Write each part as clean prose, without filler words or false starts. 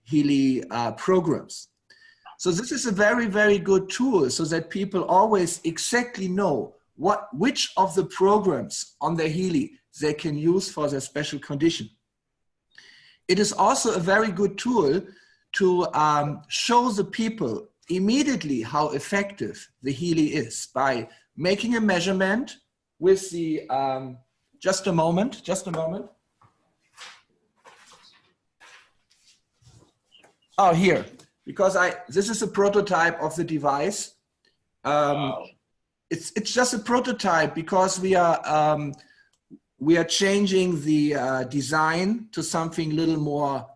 Healy programs. So this is a very, very good tool so that people always exactly know which of the programs on their Healy they can use for their special condition. It is also a very good tool to show the people immediately how effective the Healy is by making a measurement with the, just a moment. Oh, here, because this is a prototype of the device. Wow. It's just a prototype because we are changing the design to something a little more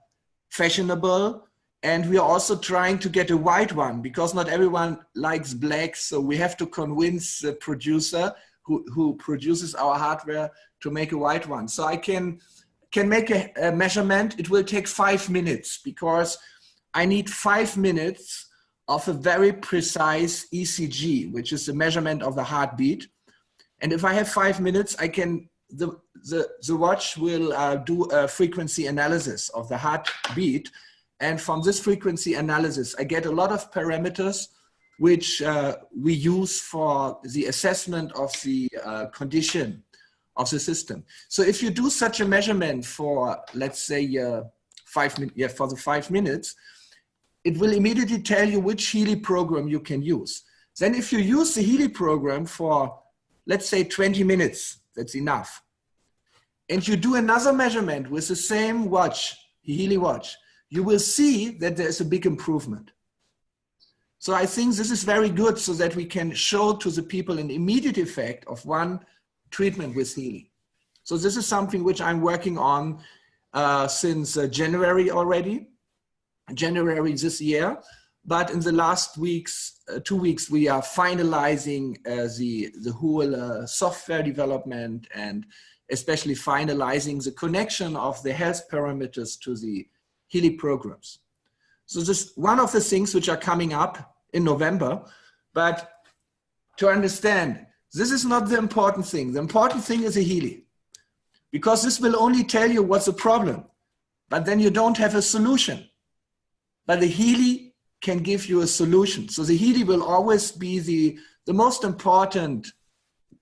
fashionable. And we are also trying to get a white one because not everyone likes black. So we have to convince the producer who produces our hardware to make a white one. So I can make a measurement. It will take 5 minutes because I need 5 minutes of a very precise ECG, which is the measurement of the heartbeat. And if I have 5 minutes, I can, the watch will do a frequency analysis of the heartbeat. And from this frequency analysis, I get a lot of parameters which we use for the assessment of the condition of the system. So if you do such a measurement for, let's say, 5 minutes, for the 5 minutes, it will immediately tell you which Healy program you can use. Then if you use the Healy program for, let's say, 20 minutes, that's enough. And you do another measurement with the same watch, Healy watch, you will see that there's a big improvement. So I think this is very good so that we can show to the people an immediate effect of one treatment with Healy. So this is something which I'm working on since January already, January this year. But in the last weeks, 2 weeks, we are finalizing the whole software development and especially finalizing the connection of the health parameters to the Healy programs. So this is one of the things which are coming up in November, but to understand, this is not the important thing. The important thing is the Healy, because this will only tell you what's the problem, but then you don't have a solution. But the Healy can give you a solution. So the Healy will always be the most important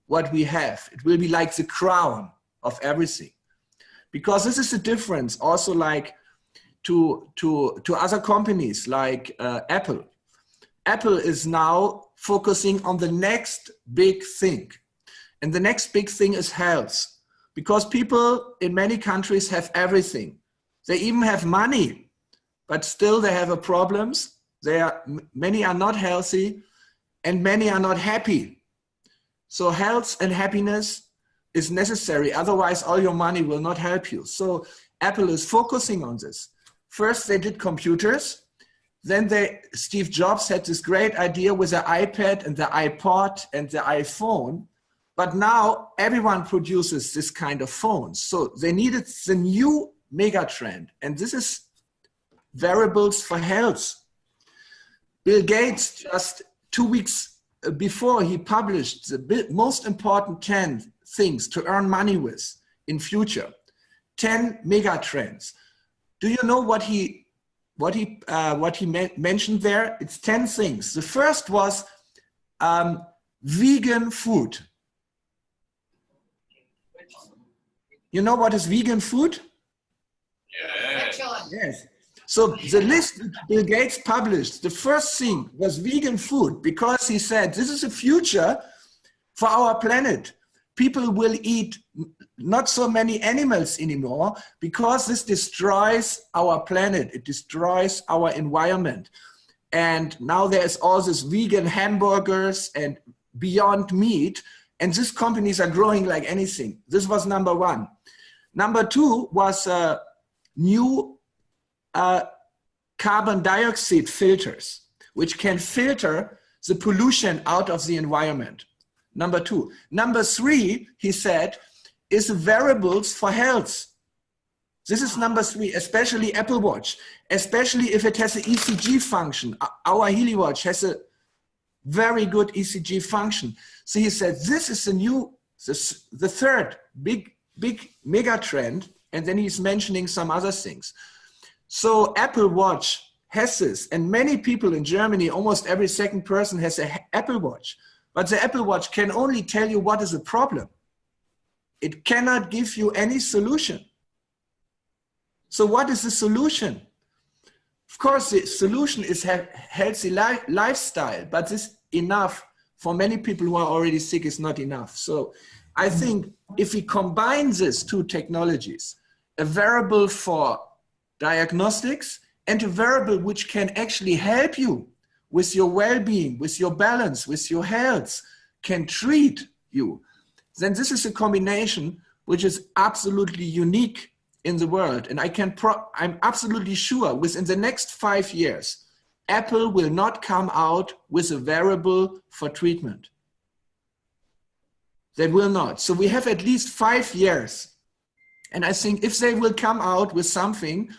what we have. It will be like the crown of everything, because this is the difference also like to other companies like Apple. Apple is now focusing on the next big thing. And the next big thing is health, because people in many countries have everything. They even have money, but still they have problems. Many are not healthy and many are not happy. So health and happiness is necessary. Otherwise, all your money will not help you. So Apple is focusing on this. First, they did computers. Then Steve Jobs had this great idea with the iPad and the iPod and the iPhone. But now everyone produces this kind of phones. So they needed the new mega trend. And this is wearables for health. Bill Gates, just 2 weeks before, he published the most important 10 things to earn money with in future. 10 mega trends. Do you know what he mentioned there? It's 10 things. The first was vegan food. You know what is vegan food? Yes. Yes. So the list Bill Gates published, the first thing was vegan food, because he said this is a future for our planet. People will eat not so many animals anymore because this destroys our planet. It destroys our environment. And now there's all this vegan hamburgers and Beyond Meat, and these companies are growing like anything. This was number one. Number two was new carbon dioxide filters, which can filter the pollution out of the environment. Number two. Number three, he said, is wearables for health. This is number three, especially Apple Watch, especially if it has an ECG function. Our Healy Watch has a very good ECG function. So he said, this is the third big mega trend. And then he's mentioning some other things. So Apple Watch has this, and many people in Germany, almost every second person has an Apple Watch. But the Apple Watch can only tell you what is the problem. It cannot give you any solution. So what is the solution? Of course, the solution is healthy lifestyle, but this enough for many people who are already sick is not enough. So I think if we combine these two technologies, a wearable for diagnostics and a wearable which can actually help you with your well-being, with your balance, with your health, can treat you, then this is a combination which is absolutely unique in the world. And I'm absolutely sure within the next 5 years, Apple will not come out with a wearable for treatment. They will not. So we have at least 5 years. And I think if they will come out with something,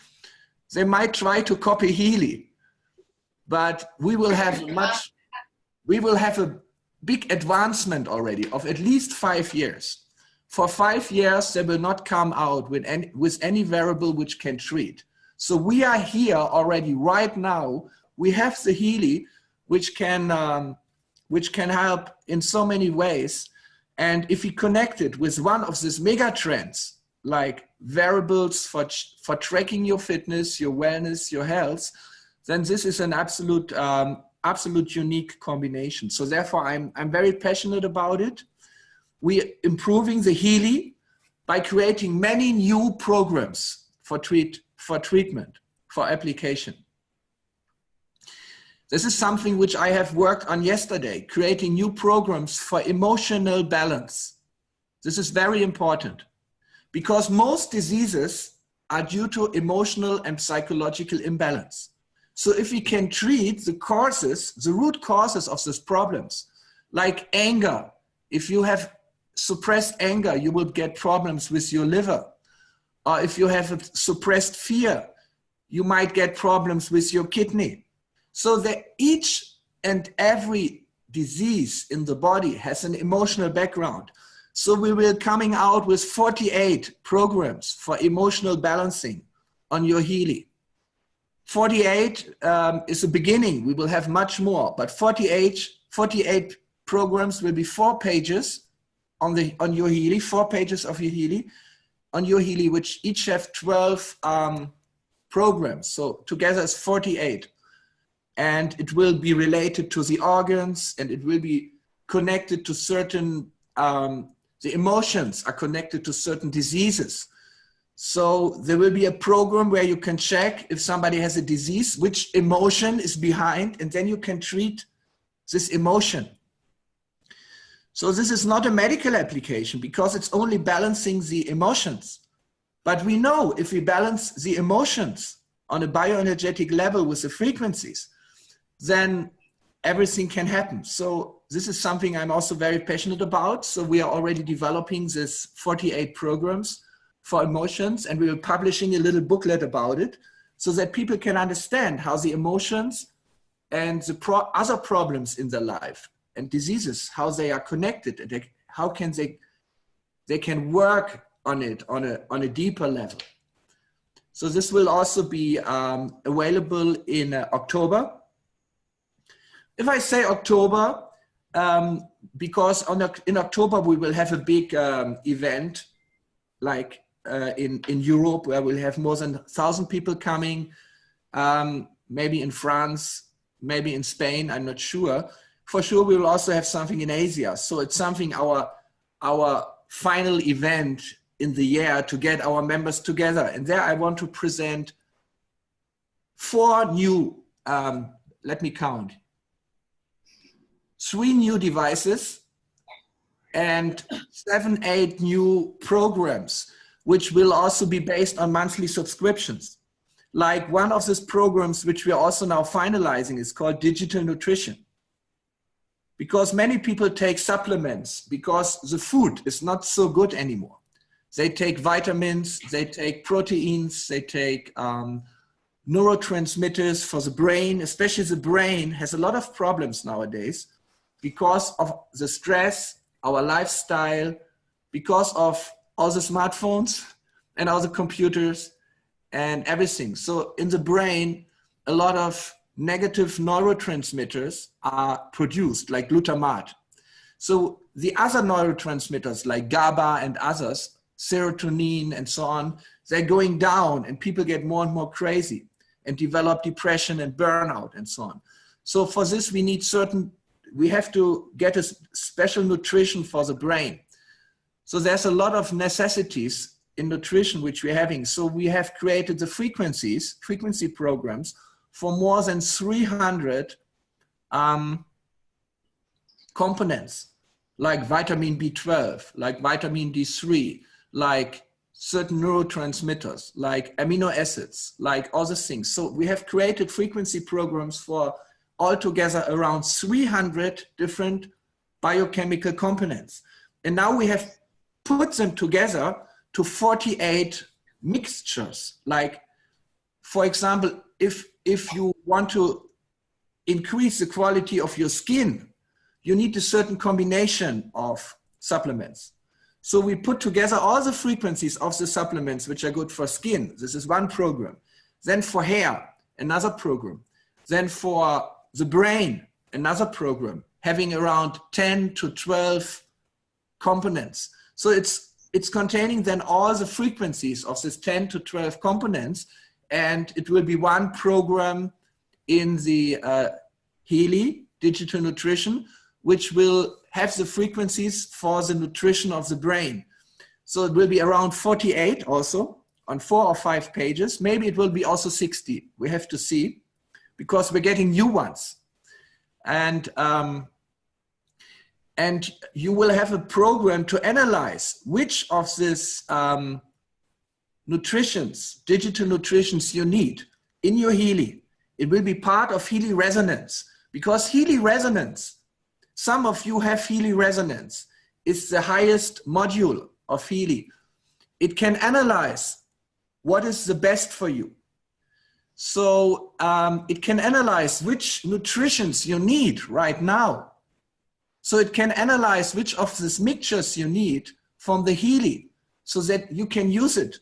they might try to copy Healy, but we will have a big advancement already of at least 5 years. For 5 years, they will not come out with any wearable which can treat. So we are here already right now. We have the Healy, which can help in so many ways. And if we connect it with one of these mega trends, like wearables for tracking your fitness, your wellness, your health, then this is an absolute unique combination. So therefore, I'm very passionate about it. We're improving the Healy by creating many new programs for treatment, for application. This is something which I have worked on yesterday, creating new programs for emotional balance. This is very important because most diseases are due to emotional and psychological imbalance. So if we can treat the root causes of these problems, like anger, if you have suppressed anger, you will get problems with your liver. Or if you have a suppressed fear, you might get problems with your kidney. So that each and every disease in the body has an emotional background. So we will coming out with 48 programs for emotional balancing on your Healy. 48 is a beginning. We will have much more, but 48 programs will be 4 pages on your Healy, 4 pages of your Healy, on your Healy, which each have 12 programs. So together it's 48. And it will be related to the organs, and it will be connected to certain, the emotions are connected to certain diseases. So there will be a program where you can check if somebody has a disease, which emotion is behind, and then you can treat this emotion. So this is not a medical application because it's only balancing the emotions. But we know if we balance the emotions on a bioenergetic level with the frequencies, then everything can happen. So this is something I'm also very passionate about. So we are already developing this 48 programs for emotions, and we are publishing a little booklet about it so that people can understand how the emotions and the other problems in their life and diseases, how they are connected, and how can they can work on it on a deeper level. So this will also be available in October. If I say October, because in October we will have a big event, like in Europe, where we'll have more than 1,000 people coming, maybe in France, maybe in Spain, I'm not sure. For sure, we will also have something in Asia. So it's something our final event in the year to get our members together. And there I want to present 4 new, let me count, 3 new devices and 7, 8 new programs, which will also be based on monthly subscriptions. Like one of these programs, which we are also now finalizing, is called Digital Nutrition. Because many people take supplements because the food is not so good anymore. They take vitamins, they take proteins, they take neurotransmitters for the brain. Especially the brain has a lot of problems nowadays because of the stress, our lifestyle, because of all the smartphones and all the computers and everything. So in the brain, a lot of negative neurotransmitters are produced, like glutamate. So the other neurotransmitters like GABA and others, serotonin and so on, they're going down, and people get more and more crazy and develop depression and burnout and so on. So for this, we have to get a special nutrition for the brain. So there's a lot of necessities in nutrition which we're having. So we have created the frequency programs for more than 300 components, like vitamin B12, like vitamin D3, like certain neurotransmitters, like amino acids, like other things. So we have created frequency programs for altogether around 300 different biochemical components. And now we have put them together to 48 mixtures. Like, for example, if you want to increase the quality of your skin, you need a certain combination of supplements. So we put together all the frequencies of the supplements which are good for skin. This is one program. Then for hair, another program. Then for the brain, another program, having around 10 to 12 components. So it's containing then all the frequencies of this 10 to 12 components, and it will be one program in the Healy digital nutrition, which will have the frequencies for the nutrition of the brain. So it will be around 48 also on 4 or 5 pages. Maybe it will be also 60. We have to see, because we're getting new ones. And you will have a program to analyze which of these digital nutritions you need in your Healy. It will be part of Healy Resonance, because Healy Resonance, some of you have Healy Resonance. It's the highest module of Healy. It can analyze what is the best for you. So it can analyze which nutritions you need right now. So it can analyze which of these mixtures you need from the Healy, so that you can use it.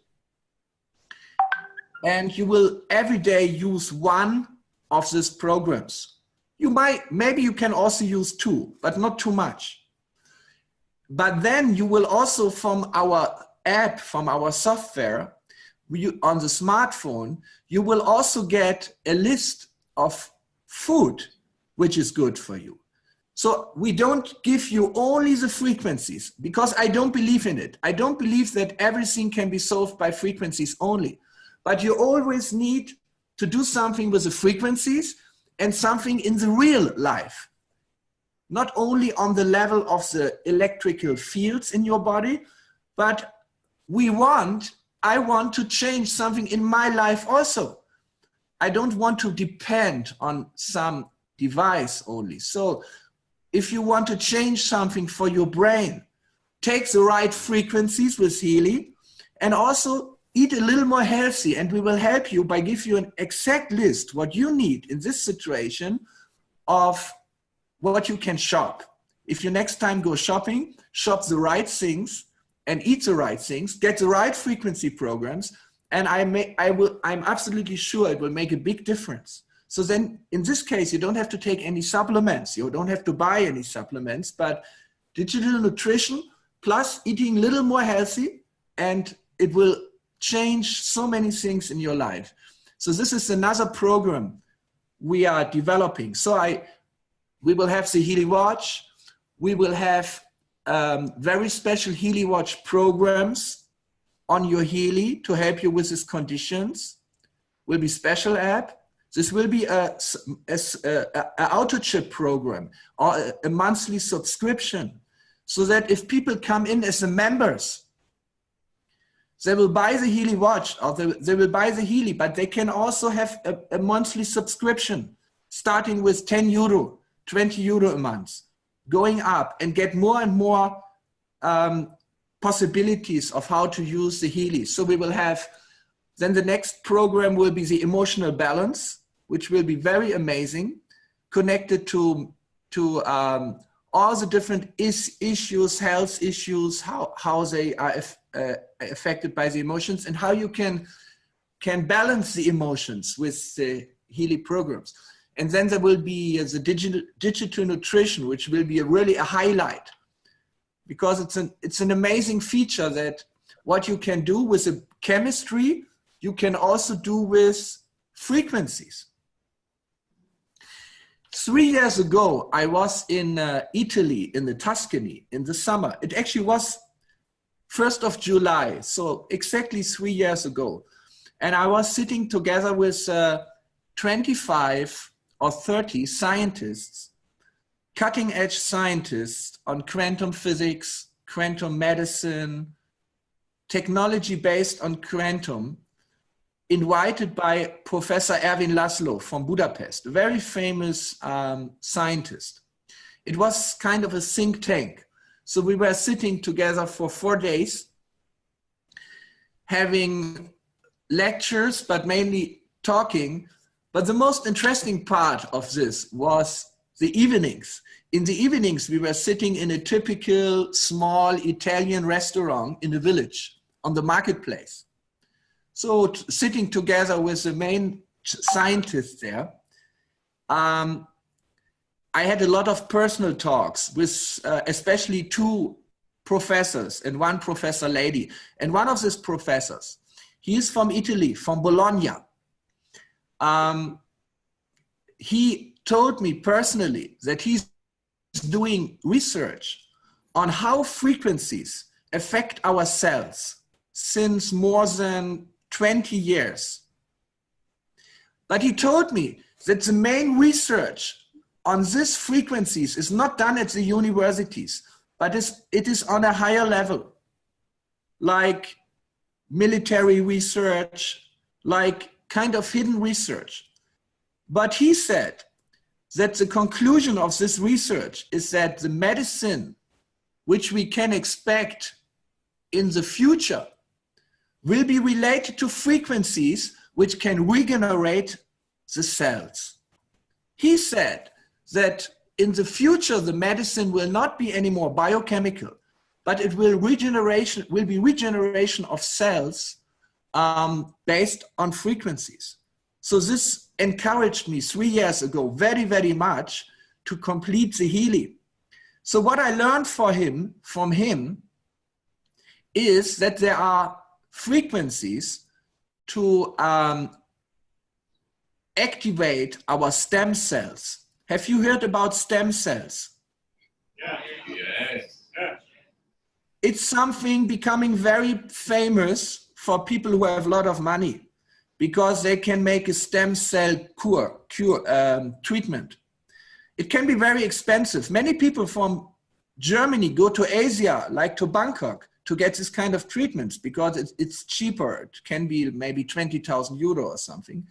And you will every day use one of these programs. Maybe you can also use 2, but not too much. But then you will also, from our app, from our software, on the smartphone, you will also get a list of food which is good for you. So we don't give you only the frequencies, because I don't believe in it. I don't believe that everything can be solved by frequencies only. But you always need to do something with the frequencies and something in the real life. Not only on the level of the electrical fields in your body, but I want to change something in my life also. I don't want to depend on some device only. So if you want to change something for your brain, take the right frequencies with Healy, and also eat a little more healthy, and we will help you by giving you an exact list what you need in this situation of what you can shop. If you next time go shopping, shop the right things and eat the right things, get the right frequency programs, and I'm absolutely sure it will make a big difference. So then in this case, you don't have to take any supplements. You don't have to buy any supplements, but digital nutrition plus eating a little more healthy, and it will change so many things in your life. So this is another program we are developing. So we will have the Healy Watch. We will have very special Healy Watch programs on your Healy to help you with these conditions. Will be special app. This will be a auto chip program or a monthly subscription, so that if people come in as the members, they will buy the Healy Watch, or they will buy the Healy, but they can also have a monthly subscription starting with 10 euro, 20 euro a month, going up, and get more and more possibilities of how to use the Healy. So we will have, then the next program will be the emotional balance, which will be very amazing, connected to all the different issues, health issues, how they are affected by the emotions, and how you can can balance the emotions with the Healy programs. And then there will be the digital nutrition, which will be really a highlight, because it's an amazing feature that what you can do with the chemistry, you can also do with frequencies. 3 years ago, I was in Italy, in the Tuscany, in the summer. It actually was 1st of July, so exactly 3 years ago. And I was sitting together with 25 or 30 scientists, cutting edge scientists on quantum physics, quantum medicine, technology based on quantum, invited by Professor Erwin Laszlo from Budapest, a very famous scientist. It was kind of a think tank. So we were sitting together for 4 days, having lectures, but mainly talking. But the most interesting part of this was the evenings. In the evenings, we were sitting in a typical small Italian restaurant in a village on the marketplace. So sitting together with the main scientists there, I had a lot of personal talks with especially 2 professors and 1 professor lady. And one of these professors, he is from Italy, from Bologna. He told me personally that he's doing research on how frequencies affect our cells since more than 20 years. But he told me that the main research on these frequencies is not done at the universities, but it is on a higher level, like military research, like kind of hidden research. But he said that the conclusion of this research is that the medicine which we can expect in the future will be related to frequencies which can regenerate the cells. He said that in the future, the medicine will not be anymore biochemical, but it will be regeneration of cells based on frequencies. So this encouraged me 3 years ago very, very much to complete the Healy. So what I learned from him is that there are frequencies to activate our stem cells. Have you heard about stem cells? Yeah. Yes. Yeah. It's something becoming very famous for people who have a lot of money, because they can make a stem cell treatment. It can be very expensive. Many people from Germany go to Asia, like to Bangkok, to get this kind of treatments because it's cheaper. It can be maybe 20,000 euro or something.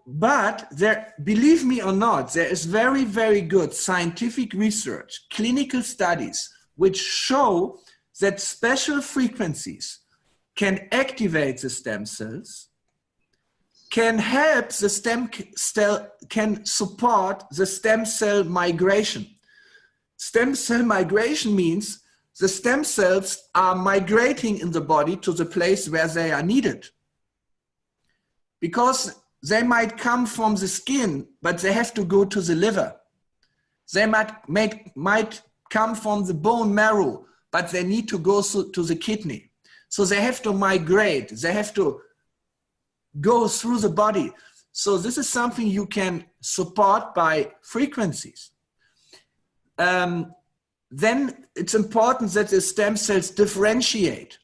But there, believe me or not, there is very, very good scientific research, clinical studies, which show that special frequencies can activate the stem cells, can help the stem cell, can support the stem cell migration. Stem cell migration means the stem cells are migrating in the body to the place where they are needed. Because they might come from the skin, but they have to go to the liver. They might come from the bone marrow, but they need to go to the kidney. So they have to migrate. They have to go through the body. So this is something you can support by frequencies. Then it's important that the stem cells differentiate,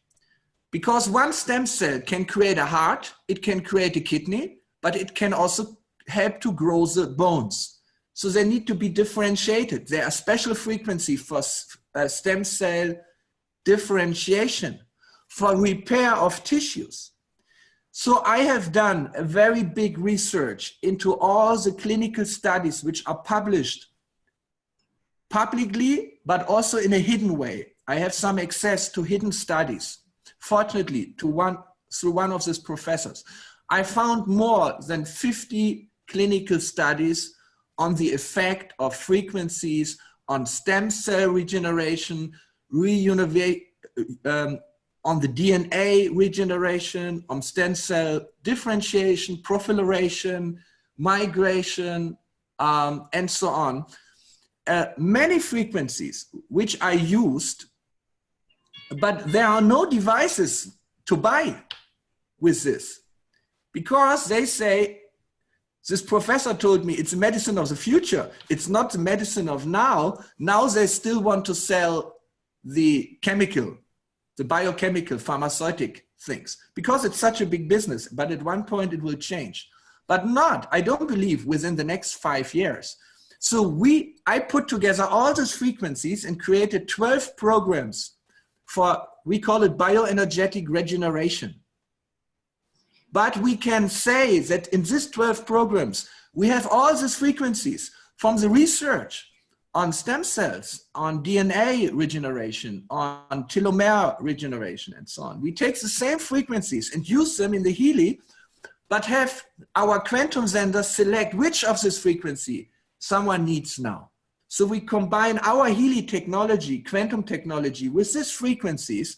because one stem cell can create a heart, it can create a kidney, but it can also help to grow the bones. So they need to be differentiated. There are special frequencies for stem cell differentiation, for repair of tissues. So I have done a very big research into all the clinical studies which are published publicly, but also in a hidden way. I have some access to hidden studies, fortunately, through one of these professors. I found more than 50 clinical studies on the effect of frequencies on stem cell regeneration, on the DNA regeneration, on stem cell differentiation, proliferation, migration, and so on. Many frequencies which are used, but there are no devices to buy with this, because they say, this professor told me it's a medicine of the future. It's not the medicine of now. Now they still want to sell the chemical, the biochemical, pharmaceutic things, because it's such a big business, but at one point it will change. But not, I don't believe, within the next 5 years. So I put together all these frequencies and created 12 programs for, we call it bioenergetic regeneration. But we can say that in these 12 programs, we have all these frequencies from the research on stem cells, on DNA regeneration, on telomere regeneration, and so on. We take the same frequencies and use them in the Healy, but have our quantum senders select which of this frequency someone needs now. So we combine our Healy technology, quantum technology, with these frequencies,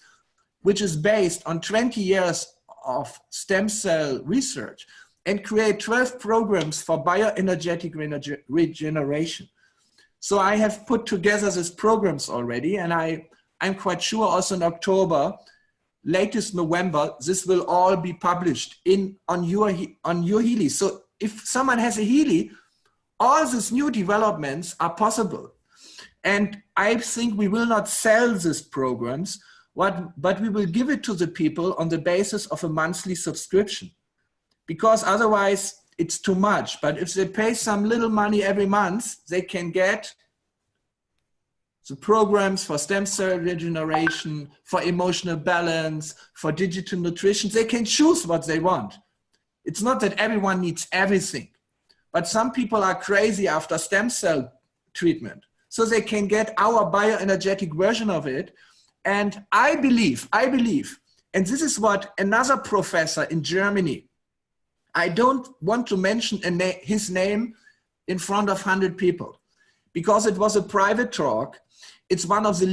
which is based on 20 years of stem cell research, and create 12 programs for bioenergetic regeneration. So I have put together these programs already, and I'm quite sure also in October, latest November, this will all be published on your Healy. So if someone has a Healy, all these new developments are possible. And I think we will not sell these programs, but we will give it to the people on the basis of a monthly subscription, because otherwise it's too much. But if they pay some little money every month, they can get the programs for stem cell regeneration, for emotional balance, for digital nutrition. They can choose what they want. It's not that everyone needs everything, but some people are crazy after stem cell treatment. So they can get our bioenergetic version of it. And I believe, and this is what another professor in Germany, I don't want to mention his name in front of 100 people, because it was a private talk. It's one of the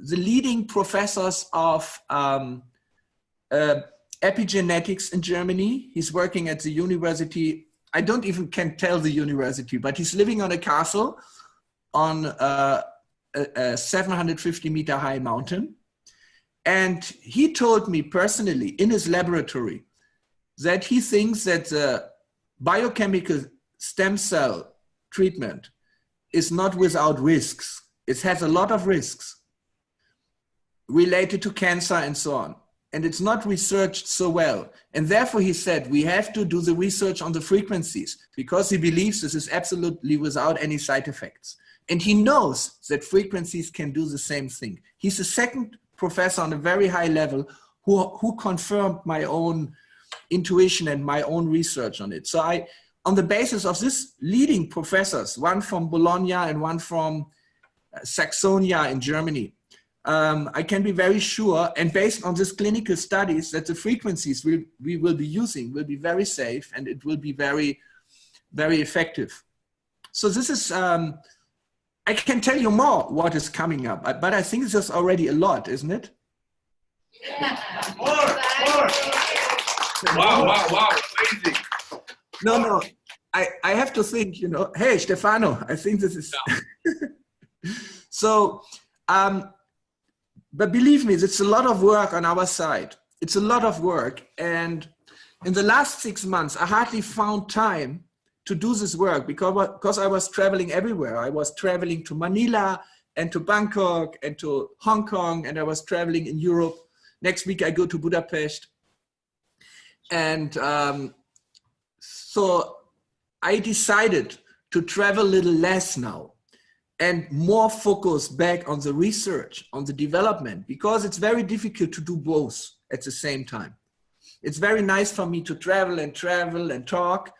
leading professors of epigenetics in Germany. He's working at the university. I don't even can tell the university, but he's living on a castle on a 750-meter high mountain. And he told me personally in his laboratory that he thinks that the biochemical stem cell treatment is not without risks. It has a lot of risks related to cancer and so on. And it's not researched so well. And therefore he said, we have to do the research on the frequencies, because he believes this is absolutely without any side effects. And he knows that frequencies can do the same thing. He's the second professor on a very high level who confirmed my own intuition and my own research on it. So on the basis of this leading professors, one from Bologna and one from Saxonia in Germany, I can be very sure, and based on this clinical studies, that the frequencies we will be using will be very safe, and it will be very, very effective. So this is, I can tell you more what is coming up, but I think there's already a lot, isn't it? Yeah. More. Wow, amazing. No, I have to think, hey, Stefano, I think this is, so, but believe me, it's a lot of work on our side. It's a lot of work. And in the last 6 months, I hardly found time to do this work because I was traveling everywhere. I was traveling to Manila and to Bangkok and to Hong Kong, and I was traveling in Europe. Next week, I go to Budapest. And so I decided to travel a little less now and more focus back on the research, on the development, because it's very difficult to do both at the same time. It's very nice for me to travel and talk.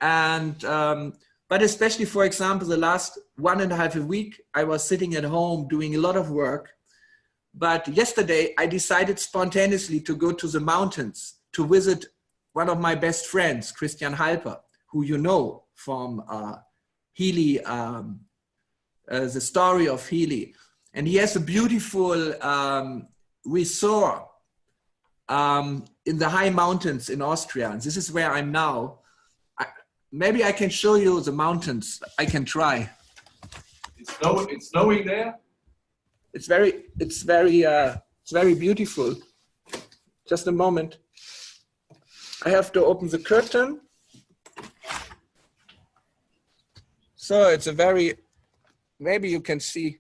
And, but especially, for example, the last 1.5 weeks, I was sitting at home doing a lot of work. But yesterday I decided spontaneously to go to the mountains to visit one of my best friends, Christian Halper, who you know from Healy, the story of Healy. And he has a beautiful resort in the high mountains in Austria, and this is where I'm now. Maybe I can show you the mountains. I can try. It's snowing there. It's very beautiful. Just a moment. I have to open the curtain. So it's a very, maybe you can see.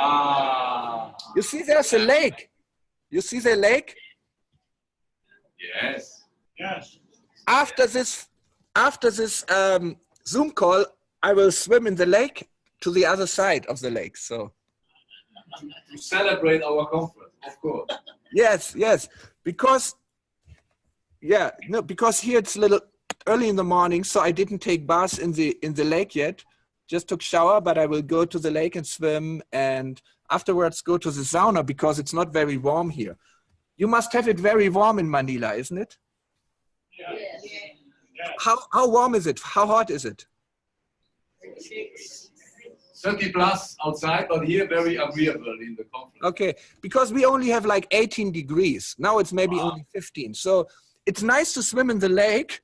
Ah. You see there's a lake. You see the lake? Yes. Yes. After this Zoom call, I will swim in the lake to the other side of the lake. So to celebrate our conference, of course. Yes, because here it's a little early in the morning, so I didn't take bath in the lake yet. Just took shower, but I will go to the lake and swim, and afterwards go to the sauna because it's not very warm here. You must have it very warm in Manila, isn't it? Yes. How warm is it? How hot is it? 30 plus outside, but here very agreeable in the conference. Okay, because we only have like 18 degrees. Now it's maybe only 15. So it's nice to swim in the lake.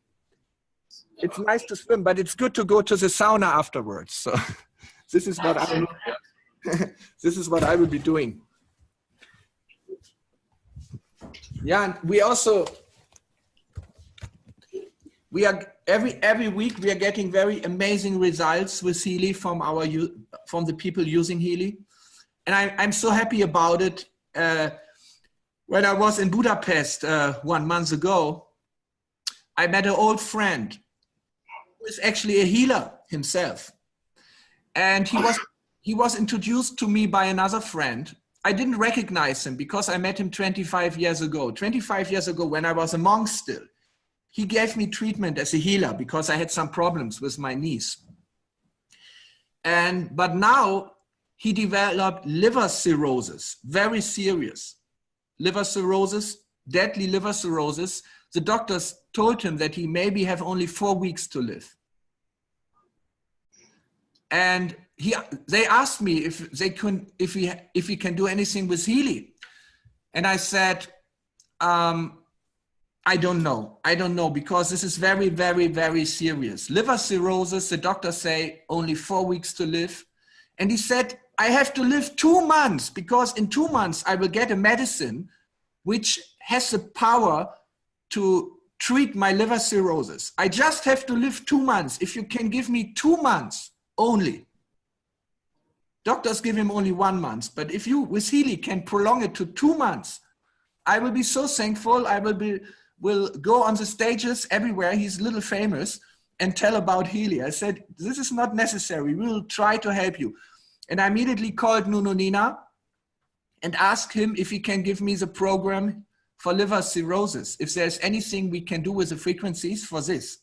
It's nice to swim, but it's good to go to the sauna afterwards. So this is what this is what I will be doing. Yeah, and we are every week we are getting very amazing results with Healy from the people using Healy, and I'm so happy about it. When I was in Budapest 1 month ago, I met an old friend who is actually a healer himself, and he was introduced to me by another friend. I didn't recognize him because I met him 25 years ago. 25 years ago, when I was a monk still. He gave me treatment as a healer because I had some problems with my knees. But now he developed liver cirrhosis, very serious. Liver cirrhosis, deadly liver cirrhosis. The doctors told him that he maybe have only 4 weeks to live. And they asked me if he can do anything with Healy. And I said, I don't know, because this is very, very, very serious. Liver cirrhosis, the doctors say only 4 weeks to live. And he said, I have to live 2 months because in 2 months I will get a medicine which has the power to treat my liver cirrhosis. I just have to live 2 months. If you can give me 2 months only. Doctors give him only 1 month, but if you with Healy can prolong it to 2 months, I will be so thankful. I will go on the stages everywhere. He's a little famous and tell about Healy. I said, this is not necessary. We will try to help you. And I immediately called Nuno Nina and asked him if he can give me the program for liver cirrhosis, if there's anything we can do with the frequencies for this.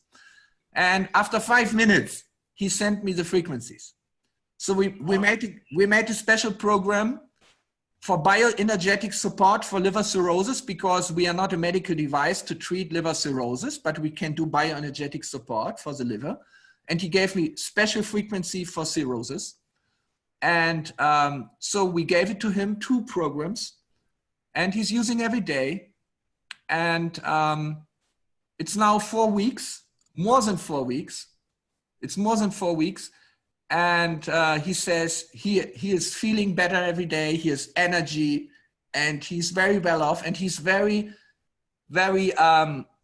And after 5 minutes, he sent me the frequencies. So we made a special program for bioenergetic support for liver cirrhosis, because we are not a medical device to treat liver cirrhosis, but we can do bioenergetic support for the liver. And he gave me special frequency for cirrhosis. And so we gave it to him, 2 programs, and he's using every day. And it's now 4 weeks, more than 4 weeks. It's more than 4 weeks. And he says he is feeling better every day. He has energy and he's very well off. And he's very, very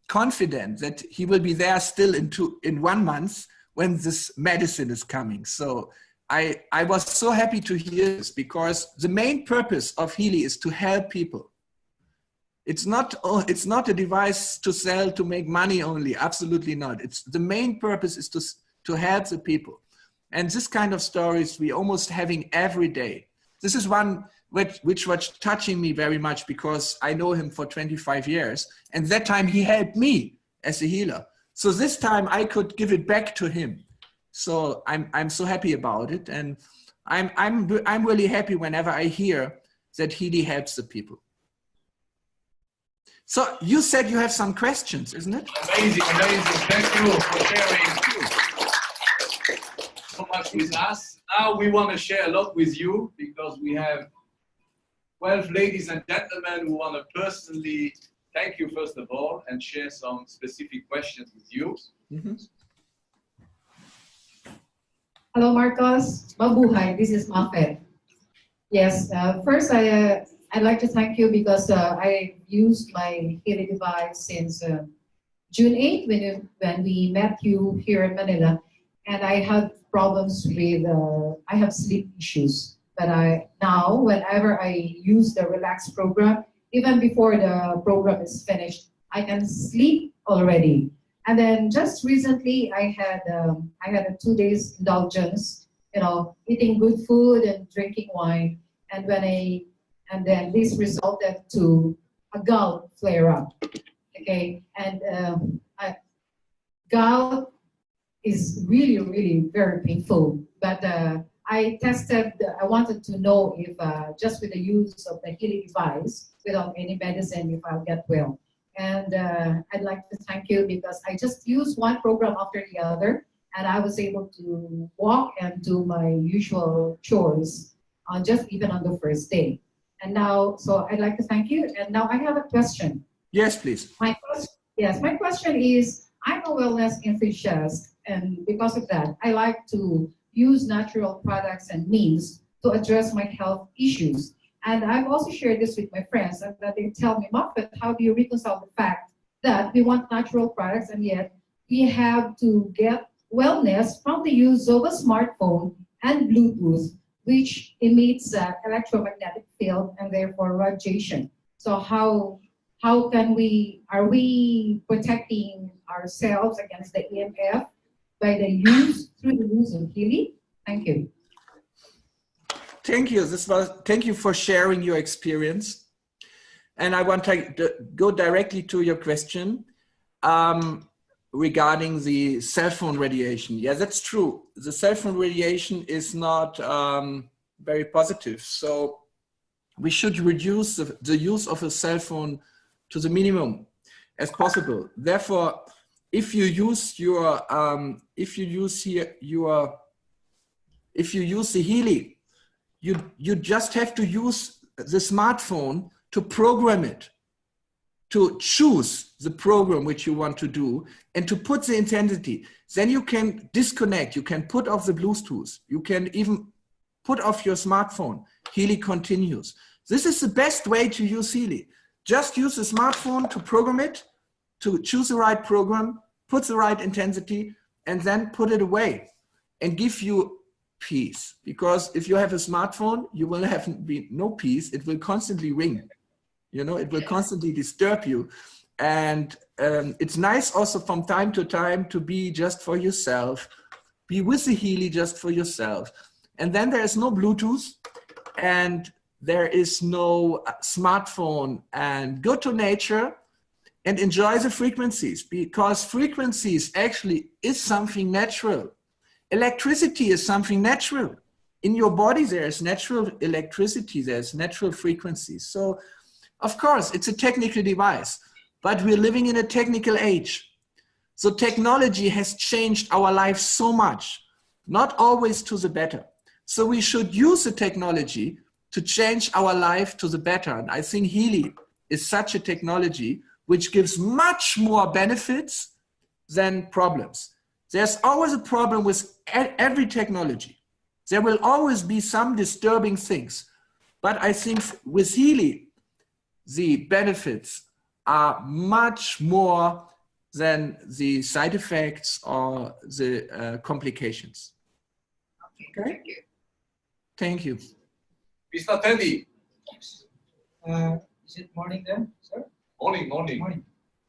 confident that he will be there still in 1 month when this medicine is coming. So I was so happy to hear this, because the main purpose of Healy is to help people. It's not a device to sell, to make money only. Absolutely not. It's the main purpose is to help the people. And this kind of stories we almost having every day. This is one which was touching me very much, because I know him for 25 years. And that time he helped me as a healer. So this time I could give it back to him. So I'm so happy about it. And I'm really happy whenever I hear that Healy helps the people. So you said you have some questions, isn't it? Amazing, amazing. Thank you for sharing so much with us. Now we want to share a lot with you, because we have 12 ladies and gentlemen who want to personally thank you first of all and share some specific questions with you. Mm-hmm. Hello, Marcos. Mabuhay. This is Mafet. Yes, first I'd like to thank you because I used my Healy device since June 8th when we met you here in Manila, and I have problems with, I have sleep issues. But now, whenever I use the Relax program, even before the program is finished, I can sleep already. And then just recently, I had a 2 days indulgence, eating good food and drinking wine. And then this resulted to a gout flare up. Okay, and gout is really, really very painful. But I wanted to know if just with the use of the Healy device, without any medicine, if I'll get well. And I'd like to thank you because I just used one program after the other, and I was able to walk and do my usual chores even on the first day. And now, so I'd like to thank you. And now I have a question. Yes, please. My question is, I'm a wellness enthusiast, and because of that, I like to use natural products and means to address my health issues. And I've also shared this with my friends, and that they tell me, Muffet, how do you reconcile the fact that we want natural products and yet we have to get wellness from the use of a smartphone and Bluetooth, which emits electromagnetic field and therefore radiation. So how are we protecting ourselves against the EMF through the use of Healy? Thank you. Thank you. Thank you for sharing your experience. And I want to go directly to your question regarding the cell phone radiation. Yeah, that's true. The cell phone radiation is not very positive. So we should reduce the use of a cell phone to the minimum as possible. Therefore, if you use the Healy, you just have to use the smartphone to program it, to choose the program which you want to do, and to put the intensity. Then you can disconnect, you can put off the Bluetooth, you can even put off your smartphone. Healy continues. This is the best way to use Healy. Just use the smartphone to program it, to choose the right program, put the right intensity, and then put it away and give you peace. Because if you have a smartphone, you will have no peace. It will constantly ring. It will constantly disturb you. And it's nice also from time to time to be just for yourself, be with the Healy just for yourself. And then there is no Bluetooth and there is no smartphone, and go to nature and enjoy the frequencies, because frequencies actually is something natural. Electricity is something natural. In your body, there is natural electricity, there's natural frequencies. So, of course, it's a technical device, but we're living in a technical age. So technology has changed our lives so much, not always to the better. So we should use the technology to change our life to the better. And I think Healy is such a technology which gives much more benefits than problems. There's always a problem with every technology. There will always be some disturbing things. But I think with Healy, the benefits are much more than the side effects or the complications. Okay? Thank you. Thank you. Mr. Teddy. Is it morning then, sir? Morning.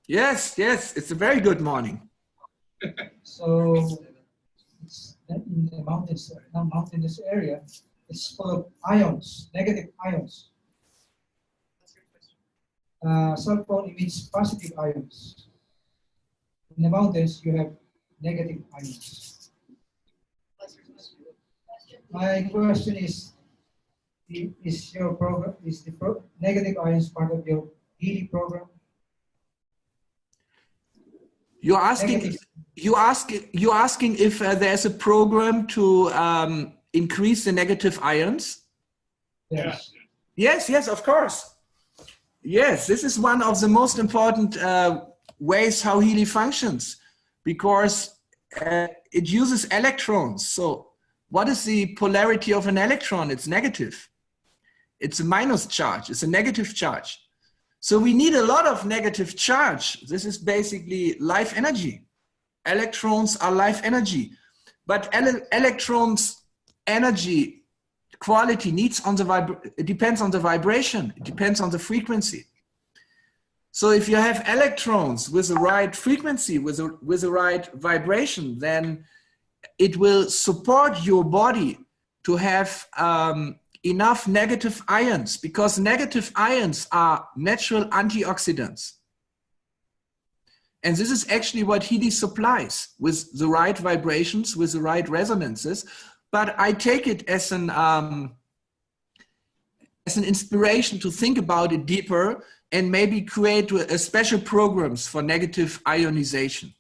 Yes, it's a very good morning. So it's in the mountainous area, it's full of ions, negative ions. Cell phone emits positive ions. In the mountains, you have negative ions. My question is your program, is the negative ions part of your Healy program? You're asking if there's a program to increase the negative ions? Yes. Yes, yes, of course. Yes, this is one of the most important ways how Healy functions, because it uses electrons. So what is the polarity of an electron? It's negative. It's a minus charge. It's a negative charge. So we need a lot of negative charge. This is basically life energy. Electrons are life energy. But electrons' energy quality it depends on the vibration. It depends on the frequency. So if you have electrons with the right frequency, with the right vibration, then it will support your body to have enough negative ions, because negative ions are natural antioxidants. And this is actually what Healy supplies with the right vibrations, with the right resonances. But I take it as an inspiration to think about it deeper and maybe create special programs for negative ionization.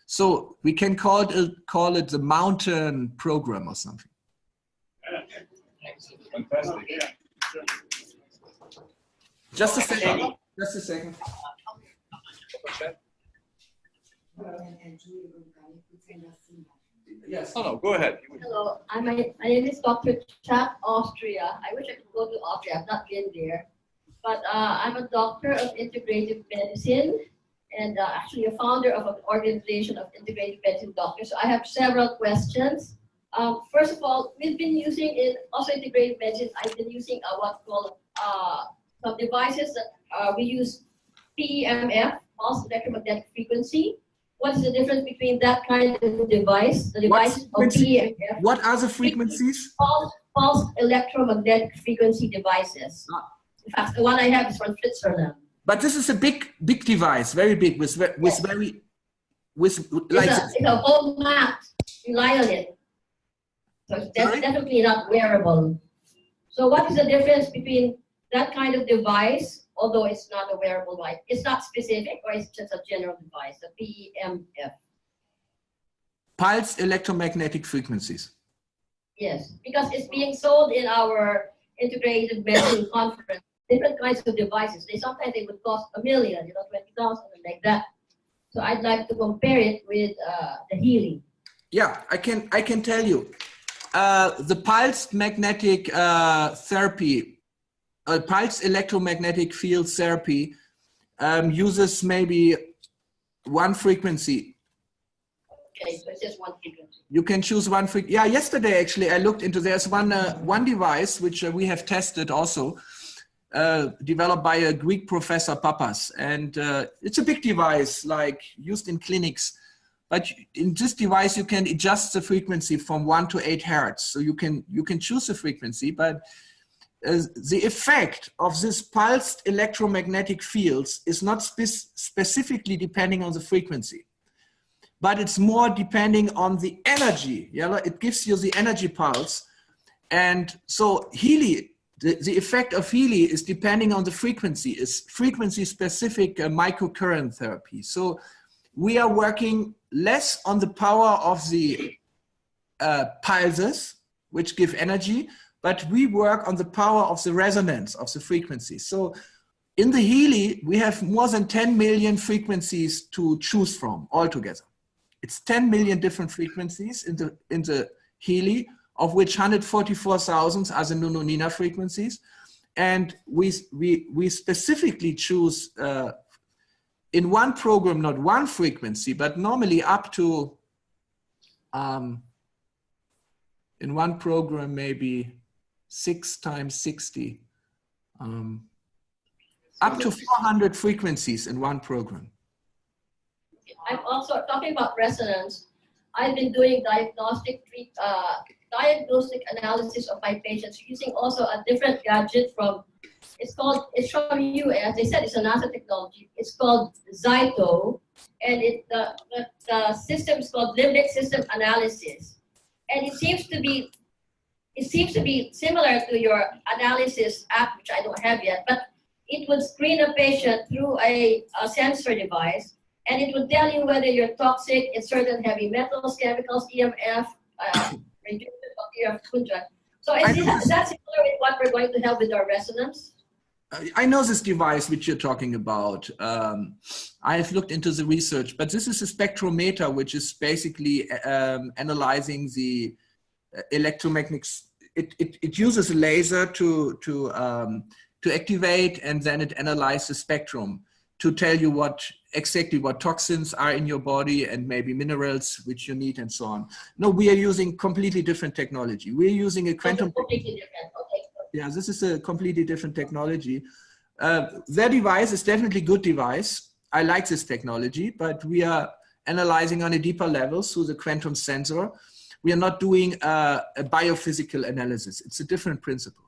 So we can call it the mountain program or something. Fantastic. Just a second. Just a second. Yes. Oh, no, go ahead. Hello, my name is Dr. Chuck, Austria. I wish I could go to Austria. I've not been there. But I'm a doctor of integrative medicine and actually a founder of an organization of integrative medicine doctors. So I have several questions. First of all, we've been using in also integrative medicine. I've been using what's called some devices that we use PEMF, pulse electromagnetic frequency. What is the difference between that kind of device, the devices of PEMF? What are the frequencies? Pulse electromagnetic frequency devices. In fact, the one I have is from Switzerland. But this is a big device, very big, with like it's a whole mat. You lie on it. So it's definitely not wearable. So what is the difference between that kind of device, although it's not a wearable device? It's not specific, or it's just a general device, a PEMF? Pulsed electromagnetic frequencies. Yes, because it's being sold in our integrated medicine conference. Different kinds of devices. Sometimes they would cost $1 million, 20,000, like that. So I'd like to compare it with the Healy. Yeah, I can tell you. The pulsed magnetic therapy, pulsed electromagnetic field therapy uses maybe one frequency. Okay, so it's just one frequency. You can choose one frequency. Yeah, yesterday actually I looked into, there's one device which we have tested also, developed by a Greek professor, Papas, and it's a big device, like used in clinics. But in this device, you can adjust the frequency from 1 to 8 hertz. So you can choose the frequency, but the effect of this pulsed electromagnetic fields is not specifically depending on the frequency, but it's more depending on the energy. Yeah, it gives you the energy pulse. And so Healy, the effect of Healy is depending on the frequency, is frequency specific microcurrent therapy. So we are working less on the power of the pulses, which give energy, but we work on the power of the resonance of the frequency. So in the Healy, we have more than 10 million frequencies to choose from altogether. It's 10 million different frequencies in the Healy, of which 144,000 are the Nunonina frequencies. And we specifically choose in one program, not one frequency, but normally up to, in one program, maybe 6 times 60, up to 400 frequencies in one program. I'm also talking about resonance. I've been doing diagnostic analysis of my patients using also a different gadget from, it's from US. They said it's a NASA technology. It's called Zyto, and the system is called limbic system analysis. And it seems to be similar to your analysis app, which I don't have yet, but it would screen a patient through a sensor device, and it would tell you whether you're toxic in certain heavy metals, chemicals, EMF, So is that similar with what we're going to have with our resonance? I know this device which you're talking about. I've looked into the research, but this is a spectrometer, which is basically analyzing the electromagnetics. It uses a laser to activate, and then it analyzes the spectrum to tell you exactly what toxins are in your body and maybe minerals which you need and so on. No, we are using completely different technology. We're using a quantum. Completely different. Okay. Yeah, this is a completely different technology. Their device is definitely a good device. I like this technology, but we are analyzing on a deeper level through the quantum sensor. We are not doing a biophysical analysis. It's a different principle.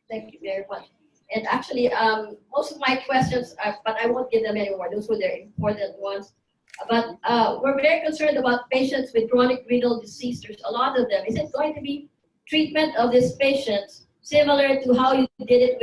Thank you very much. And actually, most of my questions, but I won't give them anymore. Those were the important ones. But we're very concerned about patients with chronic renal disease. There's a lot of them. Is it going to be treatment of these patients similar to how you did it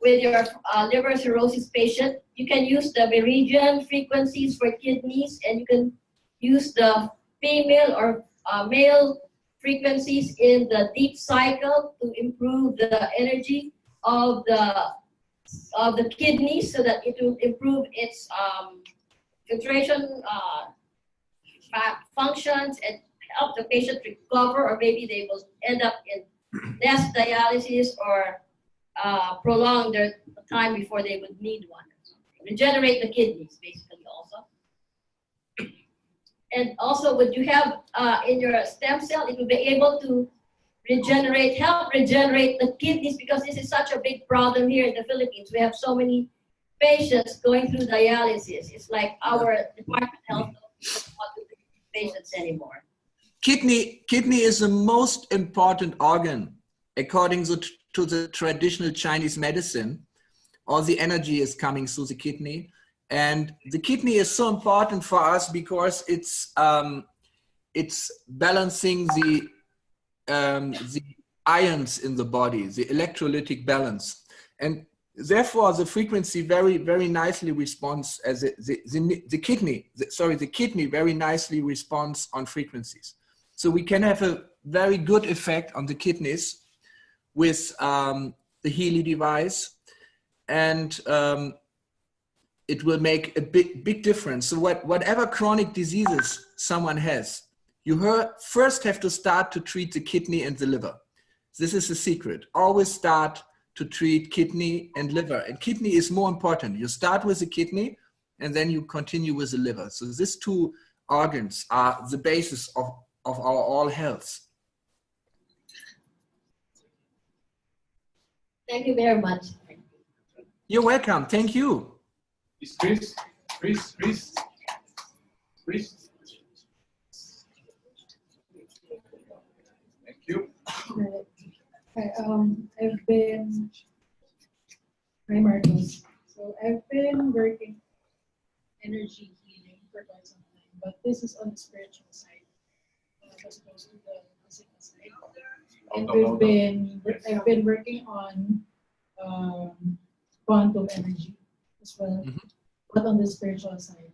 with your liver cirrhosis patient? You can use the meridian frequencies for kidneys, and you can use the female or male frequencies in the deep cycle to improve the energy of the kidneys, so that it will improve its filtration functions and help the patient recover, or maybe they will end up in less dialysis or prolong their time before they would need one. Regenerate the kidneys, basically, also. And also, would you have in your stem cell, it will be able to help regenerate the kidneys, because this is such a big problem here in the Philippines. We have so many patients going through dialysis. It's like our Department of Health doesn't want to treat patients anymore. Kidney is the most important organ according to the traditional Chinese medicine. All the energy is coming through the kidney. And the kidney is so important for us because it's balancing the ions in the body, the electrolytic balance. And therefore the frequency very, very nicely responds as the kidney very nicely responds on frequencies. So we can have a very good effect on the kidneys with the Healy device, and it will make a big difference. So whatever chronic diseases someone has, you first have to start to treat the kidney and the liver. This is the secret. Always start to treat kidney and liver. And kidney is more important. You start with the kidney and then you continue with the liver. So these two organs are the basis of our all health. Thank you very much. You're welcome. Thank you. Is Chris? Thank you. I've been, hi Marcos. So I've been working energy healing for quite some time, but this is on the spiritual side as opposed to the physical side. And I've been working on quantum energy as well, but on the spiritual side.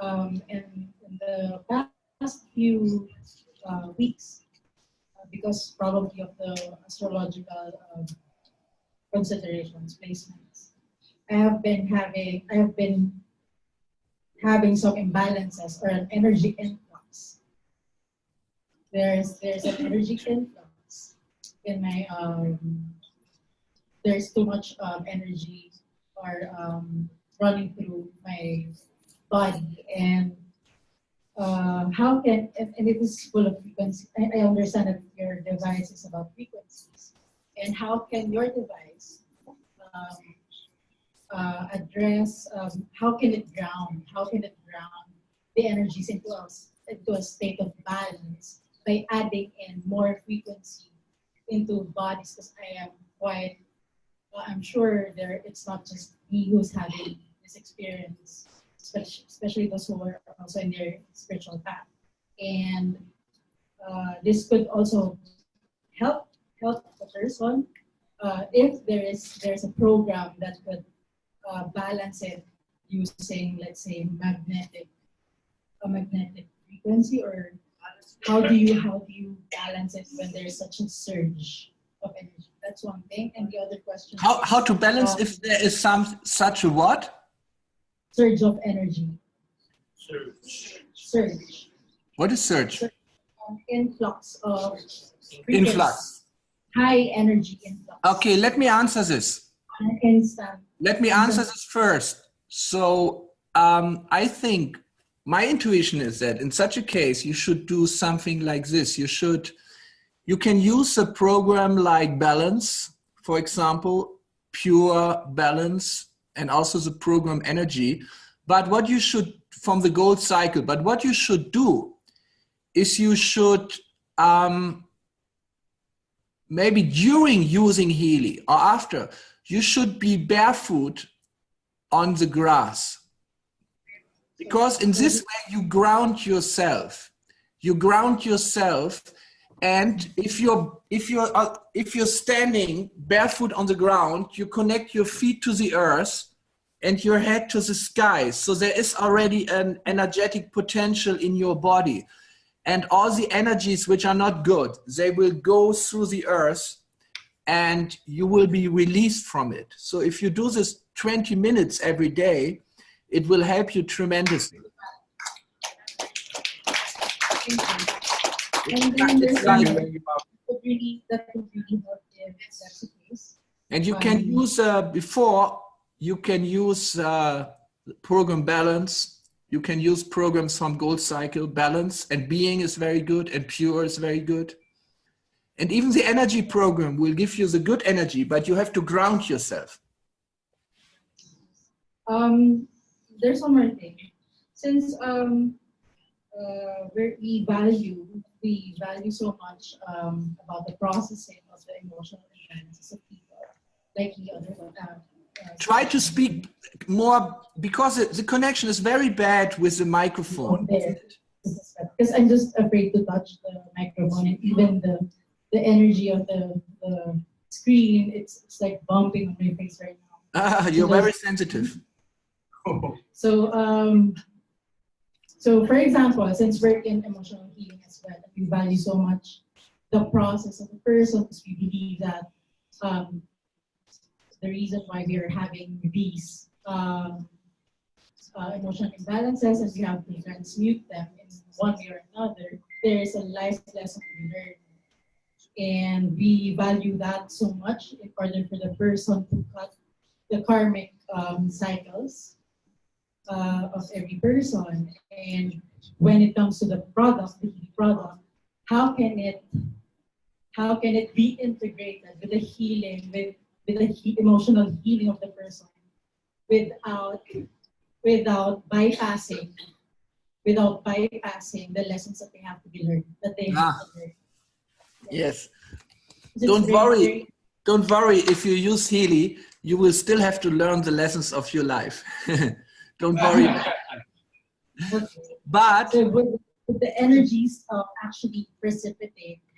And in the past few weeks, because probably of the astrological considerations, placements, I have been having some imbalances or an energy influx. There's an energy influx in my there's too much energy or running through my body, and how can, and it is full of frequency. I understand that your device is about frequencies, and how can your device address, how can it ground the energies into a state of balance by adding in more frequency into bodies? Because I am quite, I'm sure it's not just me who's having this experience, especially those who are also in their spiritual path. And this could also help the person if there's a program that could balance it using, let's say, a magnetic frequency, or how do you balance it when there's such a surge of energy? That's one thing. And the other question How to balance if there is such a what? Surge of energy. Surge. What is surge? Influx of frequency. Influx. High energy influx. Okay, let me answer this. Instant. Let me answer this first. So I think my intuition is that in such a case, you should do something like this. You can use a program like Balance, for example, Pure Balance, and also the program Energy. But what you should, from the gold cycle, but what you should do is you should, maybe during using Healy or after, you should be barefoot on the grass. Because in this way you ground yourself. You ground yourself, and if you're standing barefoot on the ground, you connect your feet to the earth and your head to the sky. So there is already an energetic potential in your body. And all the energies which are not good, they will go through the earth and you will be released from it. So if you do this 20 minutes every day, it will help you tremendously. And then there's that would really help if that's the case. And you can use, you can use program Balance. You can use programs from Gold Cycle. Balance and Being is very good, and Pure is very good. And even the energy program will give you the good energy, but you have to ground yourself. There's one more thing. Since we value so much about the processing of the emotional imbalances of people, like the other Try to speak more, because the connection is very bad with the microphone. Because I'm just afraid to touch the microphone, and even the energy of the screen, it's like bumping on my face right now. You're very sensitive. So, so for example, since we're in emotional healing as well, we value so much the process of the person, because we believe that the reason why we are having these emotional imbalances, and we have to transmute them in one way or another, there is a life lesson to be learned. And we value that so much in order for the person to cut the karmic cycles of every person. And when it comes to the product, how can it be integrated with the healing, with the emotional healing of the person, without bypassing the lessons that they have to be learned, that they have to learn. Yes. Don't worry. Don't worry. If you use Healy, you will still have to learn the lessons of your life. Don't worry. But so would the energies actually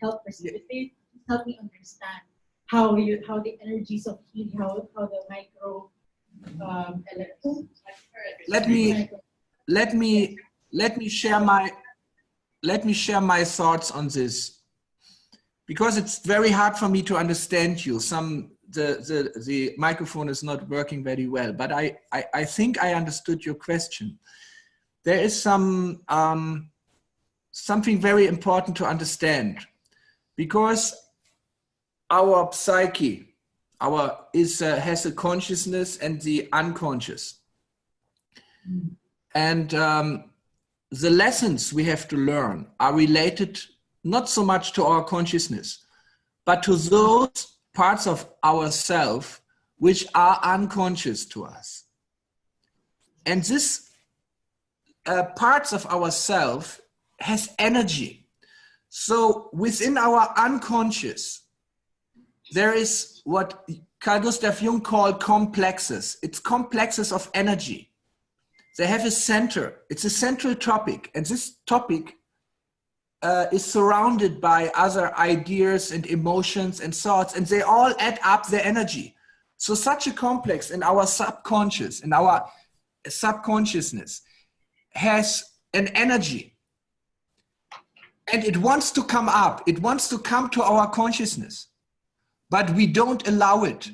help me understand how the energies of Healy, how the micro let me share my thoughts on this, because it's very hard for me to understand you. The microphone is not working very well, but I think I understood your question. There is something very important to understand, because our psyche, has a consciousness and the unconscious. And the lessons we have to learn are related not so much to our consciousness, but to those parts of ourself which are unconscious to us. And this parts of ourself has energy. So within our unconscious, there is what Carl Gustav Jung called complexes. It's complexes of energy. They have a center. It's a central topic. And this topic is surrounded by other ideas and emotions and thoughts, and they all add up their energy. So such a complex in our subconsciousness has an energy. And it wants to come up. It wants to come to our consciousness, but we don't allow it.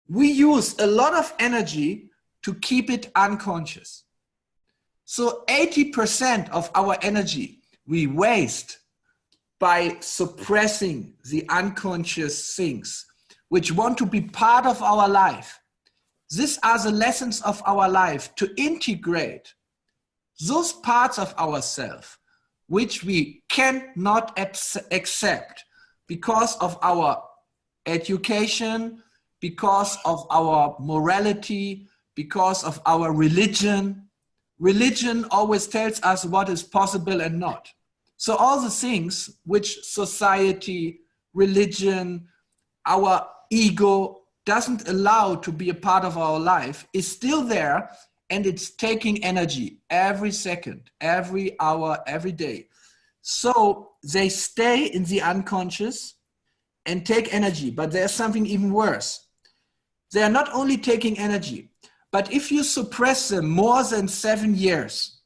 We use a lot of energy to keep it unconscious. So 80% of our energy we waste by suppressing the unconscious things which want to be part of our life. These are the lessons of our life, to integrate those parts of ourselves which we cannot accept because of our education, because of our morality, because of our religion. Religion always tells us what is possible and not. So all the things which society, religion, our ego doesn't allow to be a part of our life is still there, and it's taking energy every second, every hour, every day. So they stay in the unconscious and take energy, but there's something even worse. They are not only taking energy, but if you suppress them more than 7 years,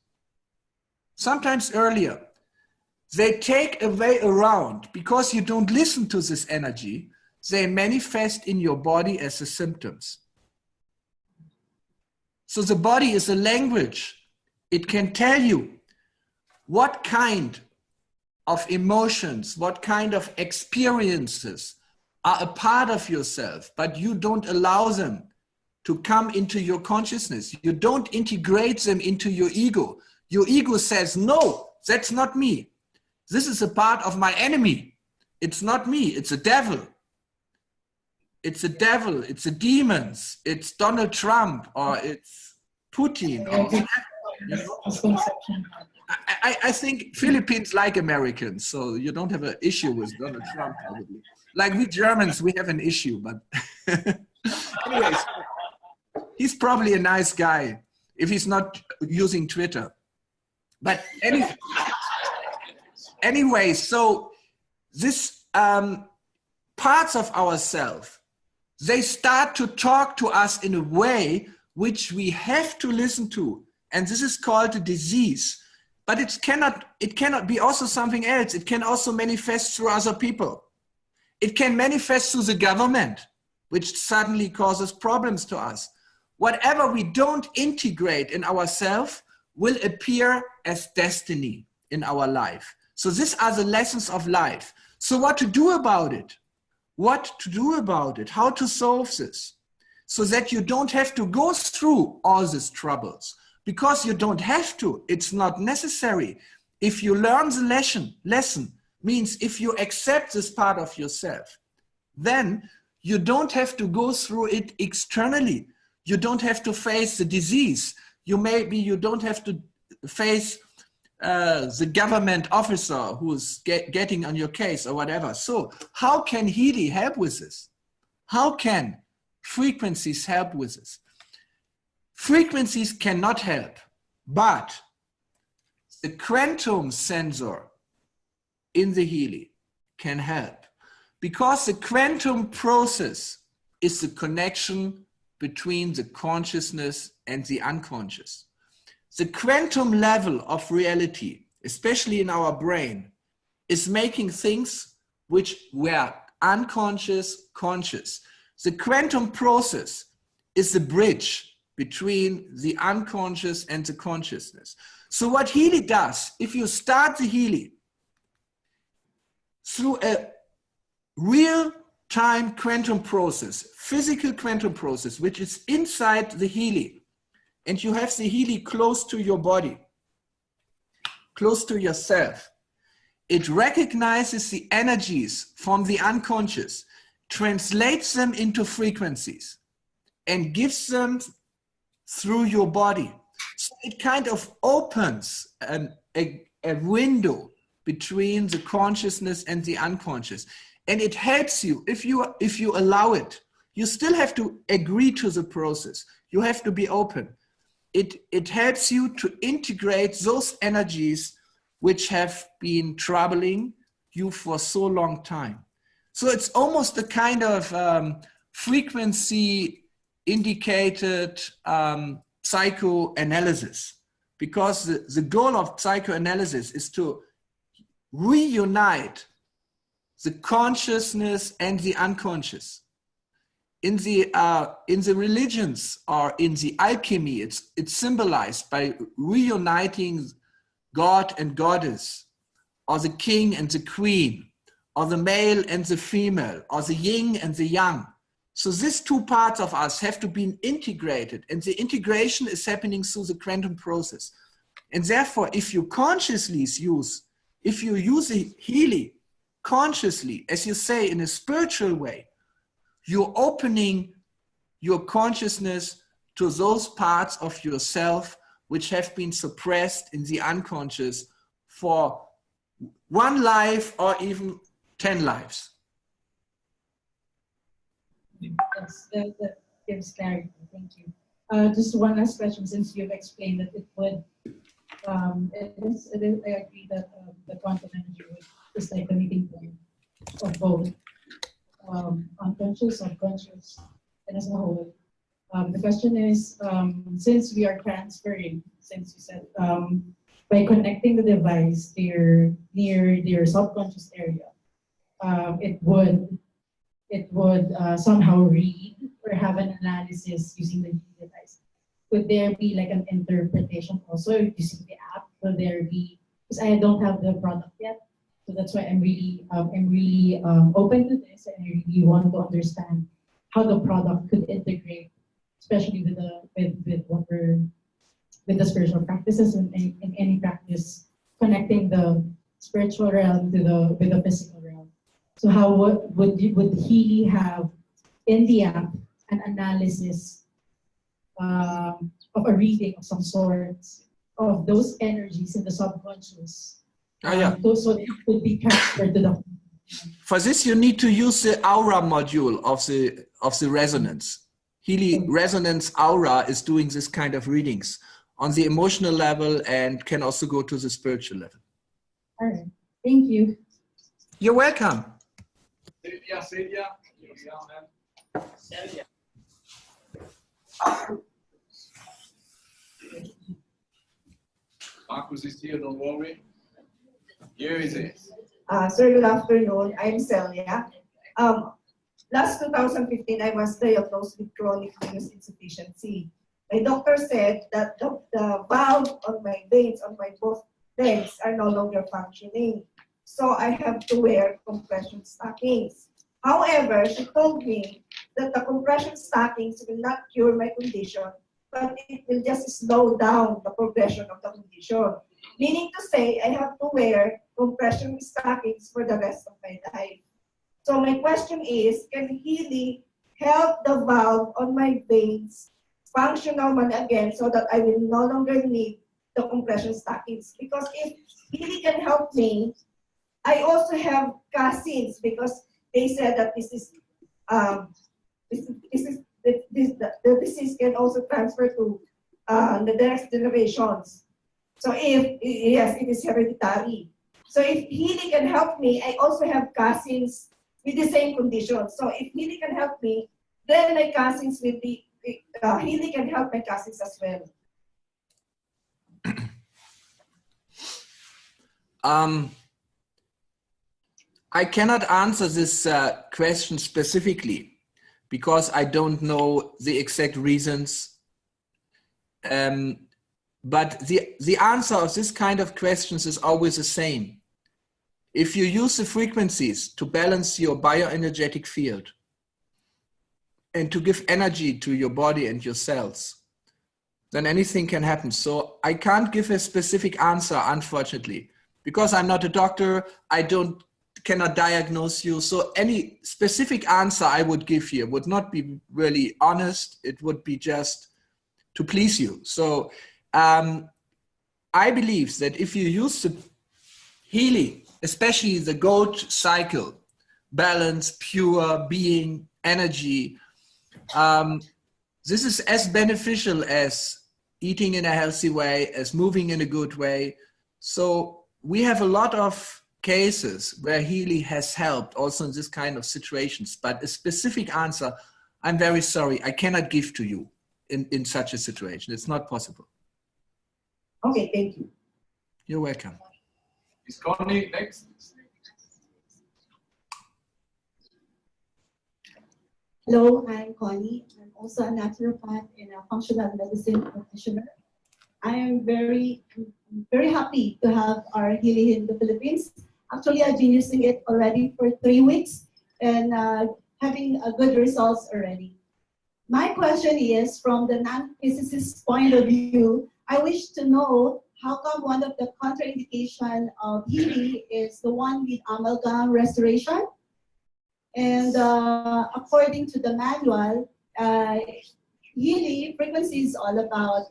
sometimes earlier, they take a way around because you don't listen to this energy. They manifest in your body as the symptoms. So the body is a language. It can tell you what kind of emotions, what kind of experiences are a part of yourself, but you don't allow them to come into your consciousness. You don't integrate them into your ego. Your ego says, no, that's not me. This is a part of my enemy. It's not me, it's a devil. It's a devil, it's a demons, it's Donald Trump, or it's Putin. Or whatever, you know? I think Philippines like Americans, so you don't have an issue with Donald Trump probably. Like we Germans, we have an issue, but anyways, he's probably a nice guy if he's not using Twitter. But anyway, so this parts of ourselves, they start to talk to us in a way which we have to listen to. And this is called a disease. But it cannot be also something else. It can also manifest through other people. It can manifest through the government, which suddenly causes problems to us. Whatever we don't integrate in ourselves will appear as destiny in our life. So these are the lessons of life. So what to do about it? What to do about it? How to solve this? So that you don't have to go through all these troubles. Because you don't have to, it's not necessary. If you learn the lesson means if you accept this part of yourself, then you don't have to go through it externally. You don't have to face the disease. You don't have to face the government officer who's getting on your case or whatever. So how can Healy help with this? How can frequencies help with this? Frequencies cannot help, but the quantum sensor in the Healy can help, because the quantum process is the connection between the consciousness and the unconscious. The quantum level of reality, especially in our brain, is making things which were unconscious, conscious. The quantum process is the bridge between the unconscious and the consciousness. So what Healy does, if you start the Healy through a real-time quantum process, physical quantum process, which is inside the Healy, and you have the Healy close to your body, close to yourself, it recognizes the energies from the unconscious, translates them into frequencies, and gives them through your body. So it kind of opens a window between the consciousness and the unconscious. And it helps you if you allow it. You still have to agree to the process. You have to be open. It helps you to integrate those energies which have been troubling you for so long time. So it's almost a kind of frequency indicated psychoanalysis, because the goal of psychoanalysis is to reunite the consciousness and the unconscious. In the religions or in the alchemy, it's symbolized by reuniting God and goddess, or the king and the queen, or the male and the female, or the yin and the yang. So these two parts of us have to be integrated, and the integration is happening through the quantum process. And therefore, if you use a Healy consciously, as you say, in a spiritual way, you're opening your consciousness to those parts of yourself which have been suppressed in the unconscious for one life or even 10 lives. Yes, that gives clarity. Thank you. Just one last question, since you've explained that it would, I agree that the quantum energy is like the meeting point of both unconscious, subconscious, and as a whole. The question is, since we are transferring, since you said, by connecting the device near your subconscious area, it would somehow read or have an analysis using the device. Would there be like an interpretation also using the app? Will there be, because I don't have the product yet, so that's why I'm really open to this, and I really want to understand how the product could integrate, especially with the spiritual practices and in any practice connecting the spiritual realm to the physical realm. So how would Healy have in the app an analysis of a reading of some sorts of those energies in the subconscious? So it could be transferred to the. For this, you need to use the aura module of the resonance. Healy Resonance Aura is doing this kind of readings on the emotional level and can also go to the spiritual level. All right. Thank you. You're welcome. Celia, here we are, man. Celia. Marcus is here, don't worry. Here is it. Sir, good afternoon. I'm Celia. Last 2015, I was diagnosed with chronic venous insufficiency. My doctor said that the valve on my veins on my both legs are no longer functioning. So I have to wear compression stockings. However, she told me that the compression stockings will not cure my condition, but it will just slow down the progression of the condition. Meaning to say, I have to wear compression stockings for the rest of my life. So my question is, can Healy help the valve on my veins function normal again so that I will no longer need the compression stockings? Because if Healy can help me, I also have cousins because they said that the disease can also transfer to the next generations. So yes, it is hereditary. So if Healy can help me, I also have cousins with the same condition. So if Healy can help me, then my cousins will be, Healy can help my cousins as well. I cannot answer this question specifically because I don't know the exact reasons. But the answer of this kind of questions is always the same. If you use the frequencies to balance your bioenergetic field and to give energy to your body and your cells, then anything can happen. So I can't give a specific answer, unfortunately, because I'm not a doctor. I cannot diagnose you. So any specific answer I would give here would not be really honest. It would be just to please you. So I believe that if you use the Healy, especially the gold cycle, balance, pure being, energy, this is as beneficial as eating in a healthy way, as moving in a good way. So we have a lot of cases where Healy has helped also in this kind of situations, but a specific answer, I'm very sorry, I cannot give to you in such a situation. It's not possible. Okay, thank you. You're welcome. Is Connie next? Hello, I'm Connie. I'm also a naturopath and a functional medicine practitioner. I am very happy to have our Healy in the Philippines. Actually, I've been using it already for 3 weeks and having good results already. My question is, from the non-physicist's point of view, I wish to know how come one of the contraindication of Healy is the one with amalgam restoration? And according to the manual, Healy Frequencies is all about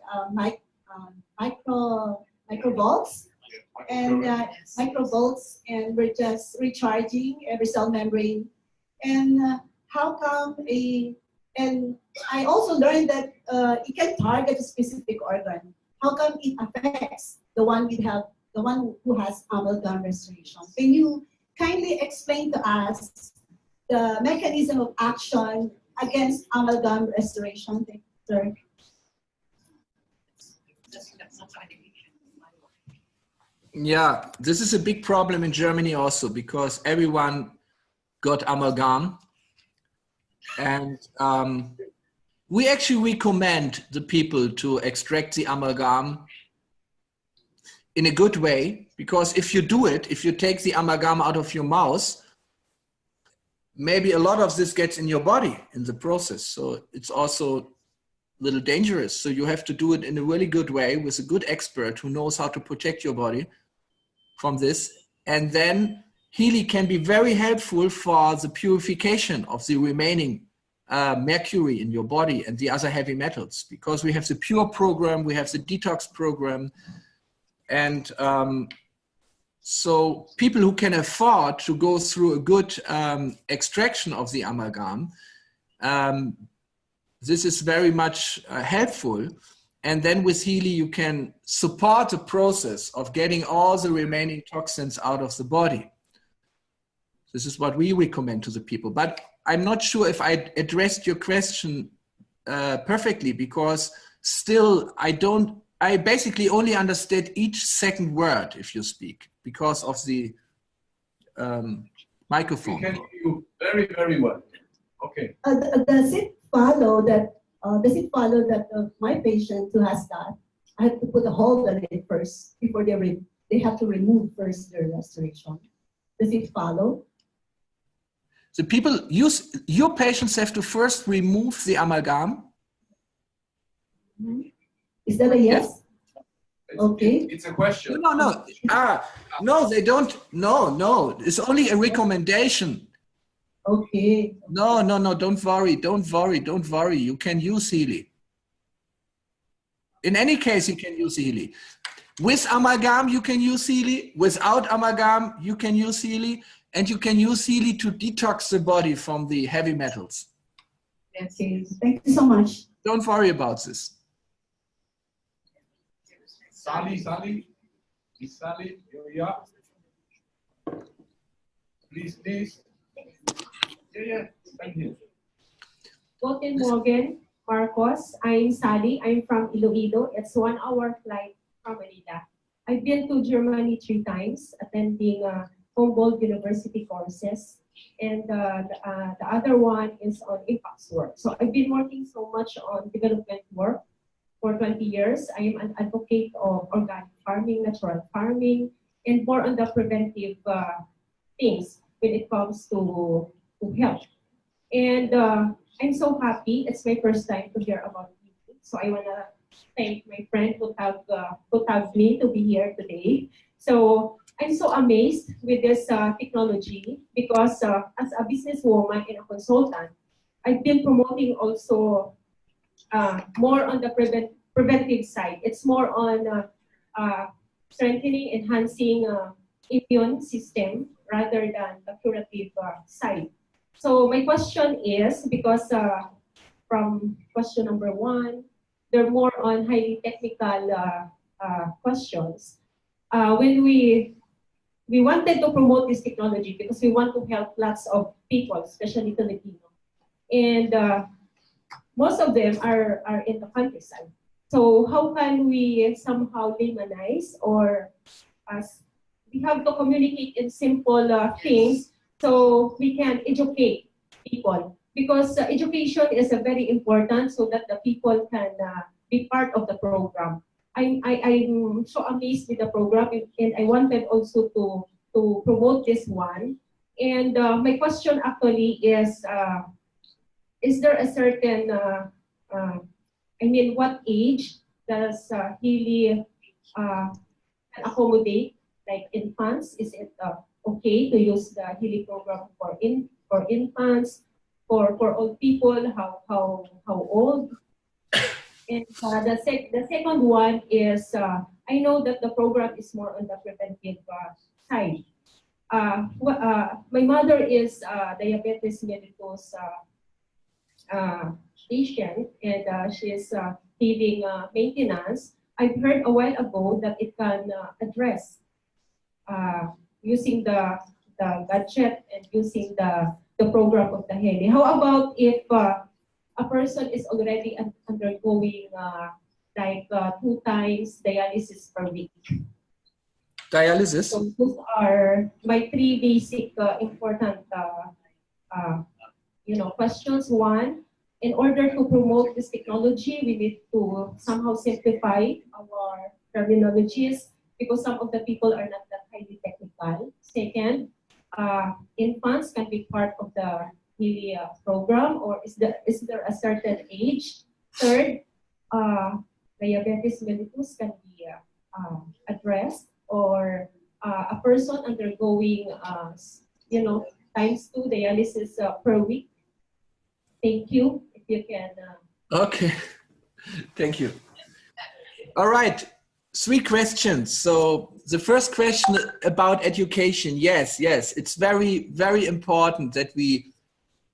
microvolts and microvolts, and we're just recharging every cell membrane. And how come and I also learned that it can target a specific organ. How come it affects the one who has amalgam restoration? Can you kindly explain to us the mechanism of action against amalgam restoration? Thank you, sir. Yeah, this is a big problem in Germany also, because everyone got amalgam. And we actually recommend the people to extract the amalgam in a good way, because if you do it, if you take the amalgam out of your mouth, maybe a lot of this gets in your body in the process. So it's also a little dangerous. So you have to do it in a really good way with a good expert who knows how to protect your body from this. And then Healy can be very helpful for the purification of the remaining mercury in your body and the other heavy metals, because we have the pure program, we have the detox program. And so people who can afford to go through a good extraction of the amalgam, this is very much helpful. And then with Healy, you can support the process of getting all the remaining toxins out of the body. This is what we recommend to the people. But I'm not sure if I addressed your question perfectly, because still I basically only understood each second word if you speak, because of the microphone. We can hear you very, very well. Okay. Does it follow that my patient who has that, I have to put a hold on it first before they have to remove first their restoration? Does it follow? The people your patients have to first remove the amalgam. Is that a yes? Okay. It's a question. No. No, they don't. No. It's only a recommendation. Okay. No. Don't worry. You can use Healy. In any case, you can use Healy. With amalgam, you can use Healy. Without amalgam, you can use Healy. And you can use Healy to detox the body from the heavy metals. Okay. Thank you so much. Don't worry about this. Sally, is Sally, yeah. Please. Yeah, thank you. Guten Morgen, Marcos. I'm Sally. I'm from Iloilo. It's 1 hour flight from Manila. I've been to Germany 3 times, attending Humboldt University courses, and the other one is on impact work. So I've been working so much on development work for 20 years. I am an advocate of organic farming, natural farming, and more on the preventive things when it comes to health. And I'm so happy. It's my first time to hear about it. So I want to thank my friend who have me to be here today. So I'm so amazed with this technology, because as a businesswoman and a consultant, I've been promoting also more on the preventive side. It's more on strengthening, enhancing immune system rather than the curative side. So my question is, because from question number 1, they're more on highly technical questions. When we wanted to promote this technology because we want to help lots of people, especially Filipino. And most of them are in the countryside. So how can we somehow laymanize or we have to communicate in simple things so we can educate people. Because education is very important so that the people can be part of the program. I'm so amazed with the program, and I wanted also to promote this one. And my question actually is there a certain, what age does Healy accommodate, like infants? Is it okay to use the Healy program for infants, for old people? How old? And the second one is I know that the program is more on the preventive side. My mother is diabetes mellitus patient, and she is giving maintenance. I've heard a while ago that it can address using the gadget and using the program of the Healy. How about if a person is already undergoing 2 times dialysis per week? Dialysis? So those are my 3 basic important questions. One, in order to promote this technology, we need to somehow simplify our terminologies because some of the people are not that highly technical. Second, infants can be part of the Healy program, or is there a certain age? Third, diabetes mellitus can be addressed, or a person undergoing ×2 dialysis per week. Thank you. If you can. Okay, thank you. All right, 3 questions. So the first question about education. Yes, it's very, very important that we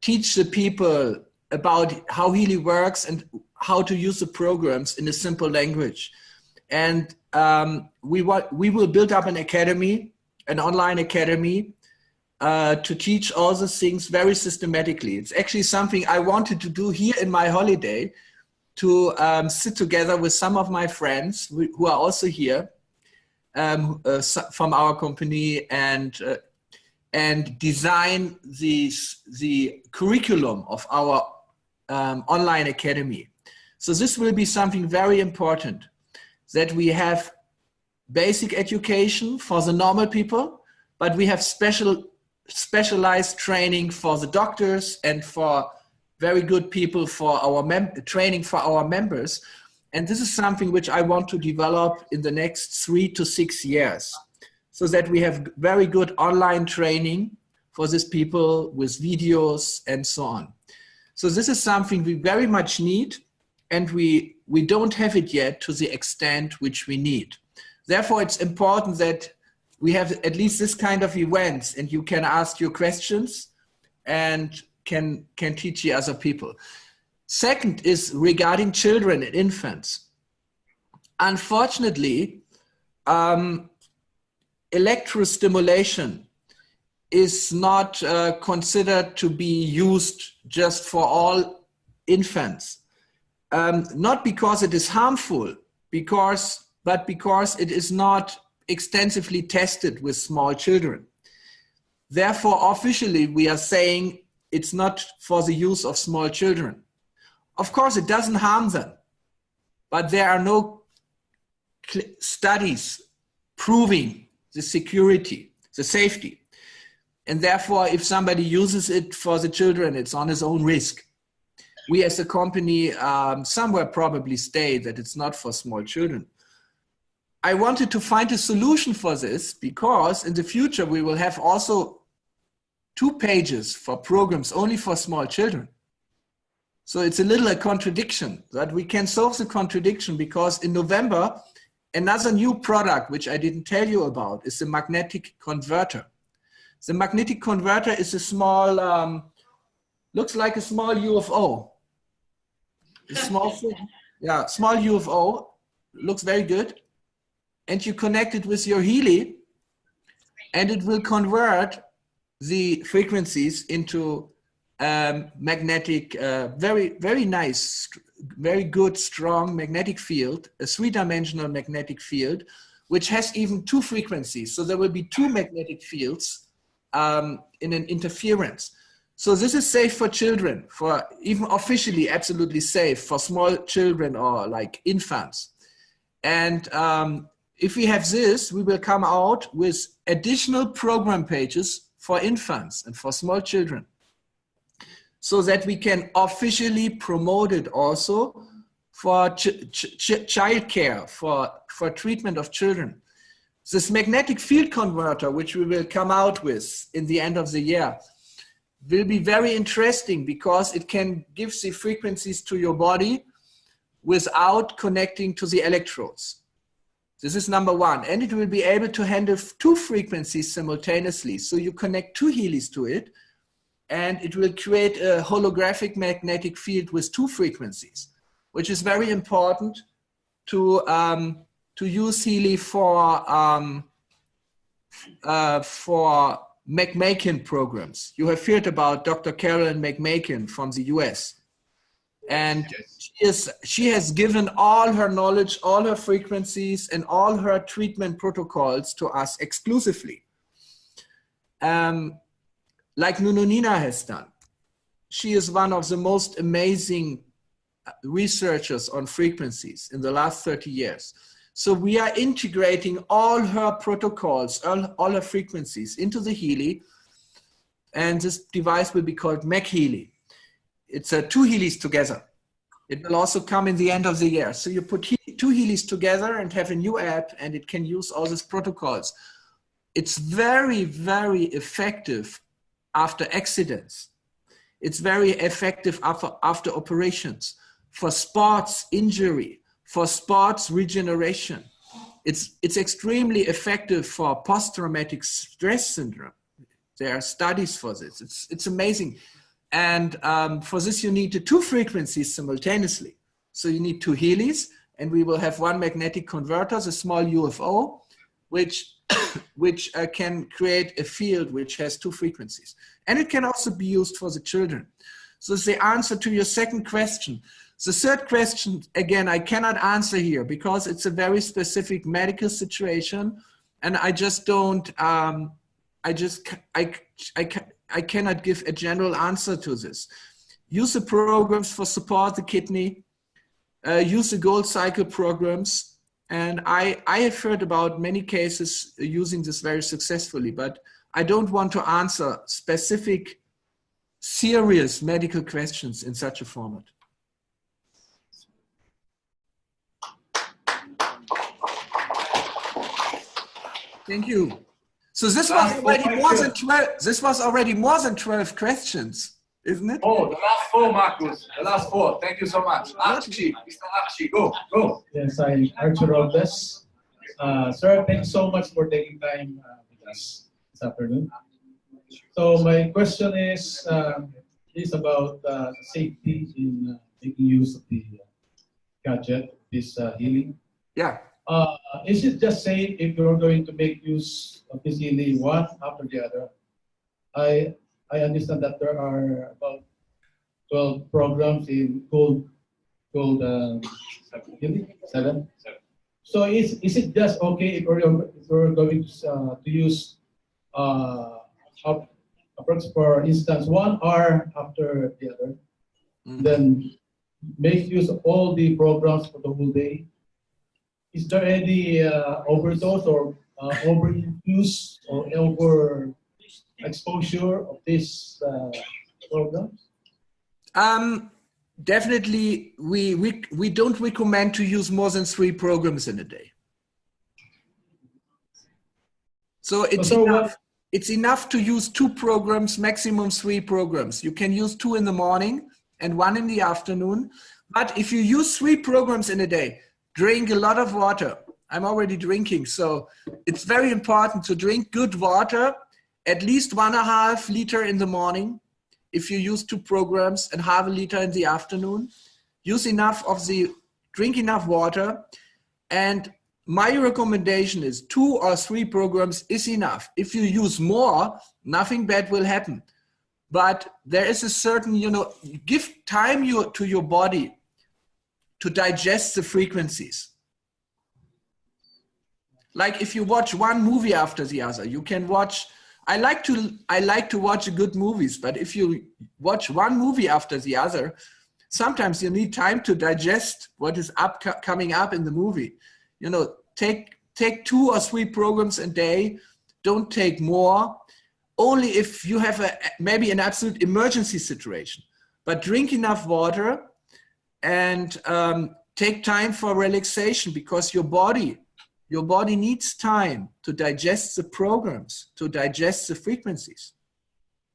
teach the people about how Healy works and how to use the programs in a simple language. And we will build up an academy, an online academy, to teach all the things very systematically. It's actually something I wanted to do here in my holiday, to sit together with some of my friends who are also here from our company, and design the curriculum of our online academy. So this will be something very important, that we have basic education for the normal people, but we have specialized training for the doctors and for very good people for our training for our members. And this is something which I want to develop in the next 3 to 6 years, so that we have very good online training for these people with videos and so on. So this is something we very much need, and we don't have it yet to the extent which we need. Therefore, it's important that we have at least this kind of events, and you can ask your questions and can teach the other people. Second is regarding children and infants. Unfortunately, electrostimulation is not considered to be used just for all infants. Not because it is harmful, but because it is not extensively tested with small children. Therefore, officially, we are saying it's not for the use of small children. Of course, it doesn't harm them, but there are no studies proving the security, the safety. And therefore, if somebody uses it for the children, it's on his own risk. We as a company somewhere probably state that it's not for small children. I wanted to find a solution for this, because in the future we will have also 2 pages for programs only for small children. So it's a little a contradiction, that we can solve the contradiction, because in November, another new product, which I didn't tell you about, is the magnetic converter. The magnetic converter is a small, looks like a small UFO. A small thing. Yeah, small UFO, looks very good. And you connect it with your Healy, and it will convert the frequencies into magnetic, very, very nice, very good, strong magnetic field, a 3-dimensional magnetic field, which has even 2 frequencies. So there will be 2 magnetic fields in an interference. So this is safe for children, for even officially absolutely safe for small children or like infants. And if we have this, we will come out with additional program pages for infants and for small children, so that we can officially promote it also for child care, for treatment of children. This magnetic field converter, which we will come out with in the end of the year, will be very interesting because it can give the frequencies to your body without connecting to the electrodes. This is number 1. And it will be able to handle 2 frequencies simultaneously. So you connect 2 Healys to it, and it will create a holographic magnetic field with 2 frequencies, which is very important to use Healy for McMakin programs. You have heard about Dr. Carolyn McMakin from the US. And she has given all her knowledge, all her frequencies, and all her treatment protocols to us exclusively. Like Nununina has done. She is one of the most amazing researchers on frequencies in the last 30 years. So we are integrating all her protocols, all her frequencies into the Healy, and this device will be called McHealy. It's 2 Healys together. It will also come in the end of the year. So you put 2 Healys together and have a new app, and it can use all these protocols. It's very, very effective after accidents. It's very effective after operations, for sports injury, for sports regeneration. It's extremely effective for post-traumatic stress syndrome. There are studies for this. It's amazing. And for this, you need the 2 frequencies simultaneously. So you need 2 Healys, and we will have 1 magnetic converter, the small UFO, which can create a field which has 2 frequencies. And it can also be used for the children. So it's the answer to your second question. The third question, again, I cannot answer here because it's a very specific medical situation, and I just don't, I cannot give a general answer to this. Use the programs for support the kidney, use the gold cycle programs. And I have heard about many cases using this very successfully, but I don't want to answer specific, serious medical questions in such a format. Thank you. So this was already more than 12. This was already more than 12 questions, isn't it? Oh, the last 4, Marcus. The last 4. Thank you so much. Archie, Mr. Archie, go. Yes, I'm Archie Robles. Sir, thanks so much for taking time with us this afternoon. So my question is about safety in making use of the gadget, this Healy. Yeah. Is it just safe if you're going to make use of this Healy one after the other? I understand that there are about 12 programs in gold Healy? 7. So is it just okay if we're going to use for instance 1 hour after the other, then make use of all the programs for the whole day? Is there any overdose or overuse or over exposure of these programs? Definitely, we don't recommend to use more than 3 programs in a day. So it's enough to use 2 programs, maximum 3 programs. You can use 2 in the morning and 1 in the afternoon. But if you use 3 programs in a day, drink a lot of water. I'm already drinking, so it's very important to drink good water, at least 1.5 liters in the morning. If you use 2 programs, and 0.5 liter in the afternoon, drink enough water. And my recommendation is 2 or 3 programs is enough. If you use more, nothing bad will happen. But there is a certain, give time to your body to digest the frequencies. like if you watch one movie after the other, you can watch, I like to watch good movies, but if you watch one movie after the other, sometimes you need time to digest what is coming up in the movie. You know, take 2 or 3 programs a day. Don't take more. Only if you have maybe an absolute emergency situation. But drink enough water and take time for relaxation, because your body needs time to digest the programs, to digest the frequencies.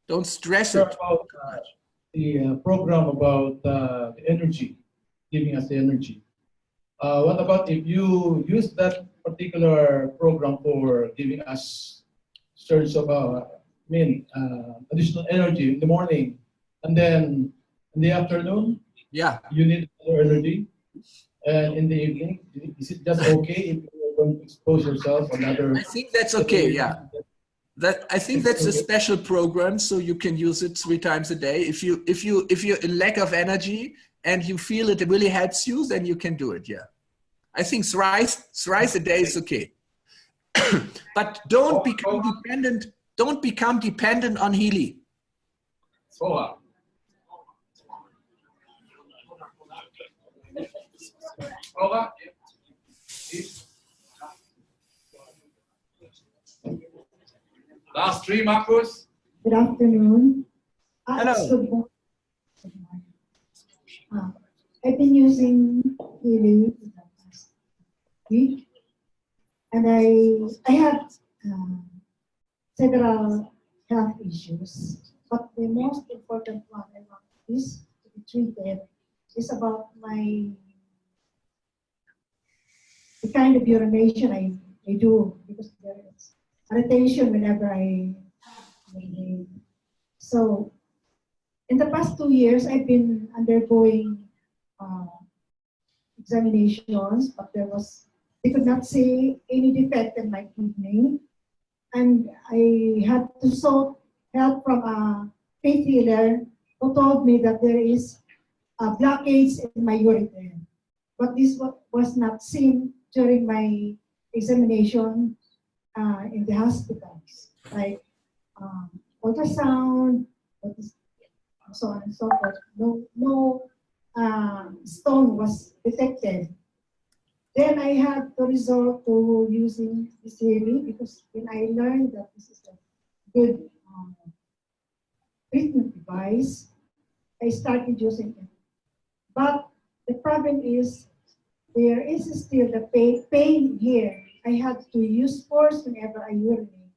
Don't stress Sir, it. about the program about the energy, giving us the energy. What about if you use that particular program for giving us surge of additional energy in the morning, and then in the afternoon, yeah, you need more energy, and in the evening, is it just okay if you're going to expose yourself another? I think that's okay. Yeah. I think that's a special program, so you can use it 3 times a day. If you're in lack of energy and you feel it really helps you, then you can do it. Yeah, I think thrice a day is okay. But don't become dependent. Don't become dependent on Healy. Sora. Sora. Last 3, Marcus. Good afternoon. Hello. I've been using Healy for the past week, and I had several health issues, but the most important one I want is to be treated is about the kind of urination I do, because there is irritation whenever I urinate. So in the past 2 years, I've been undergoing examinations, but they could not see any defect in my kidney. And I had to sought help from a faith healer who told me that there is a blockage in my ureter. But this was not seen during my examination in the hospitals, like ultrasound, so on and so forth. No stone was detected. Then I had to resort to using this Healy, because when I learned that this is a good treatment device, I started using it. But the problem is, there is still the pain here. I had to use force whenever I urinate.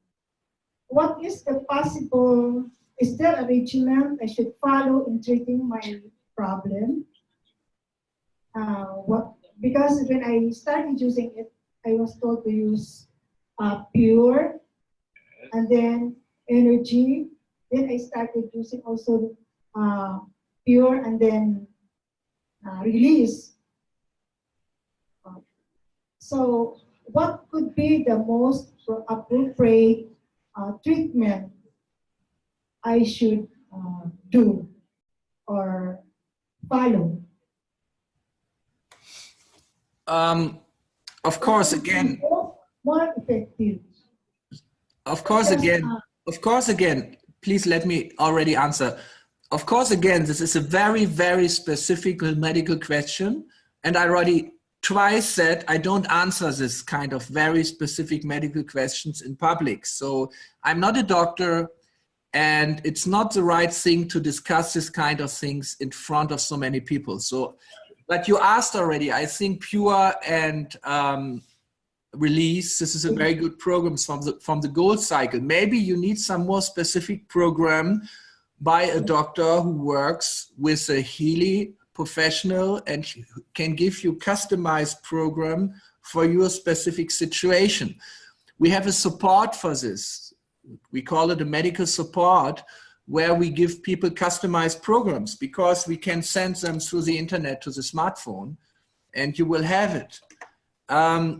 What is the possible, is there a regimen I should follow in treating my problem? Because when I started using it, I was told to use pure, and then energy. Then I started using also pure, and then release. So what could be the most appropriate treatment I should do or follow? Of course, again. More effective. Of course, again. Please let me already answer. Of course, again, this is a very, very specific medical question, and I already twice said I don't answer this kind of very specific medical questions in public. So I'm not a doctor, and it's not the right thing to discuss this kind of things in front of so many people. So, but you asked already, I think pure and release, this is a very good program from the Gold Cycle. Maybe you need some more specific program by a doctor who works with a Healy professional and can give you customized program for your specific situation. We have a support for this. We call it a medical support, where we give people customized programs, because we can send them through the internet to the smartphone, and you will have it.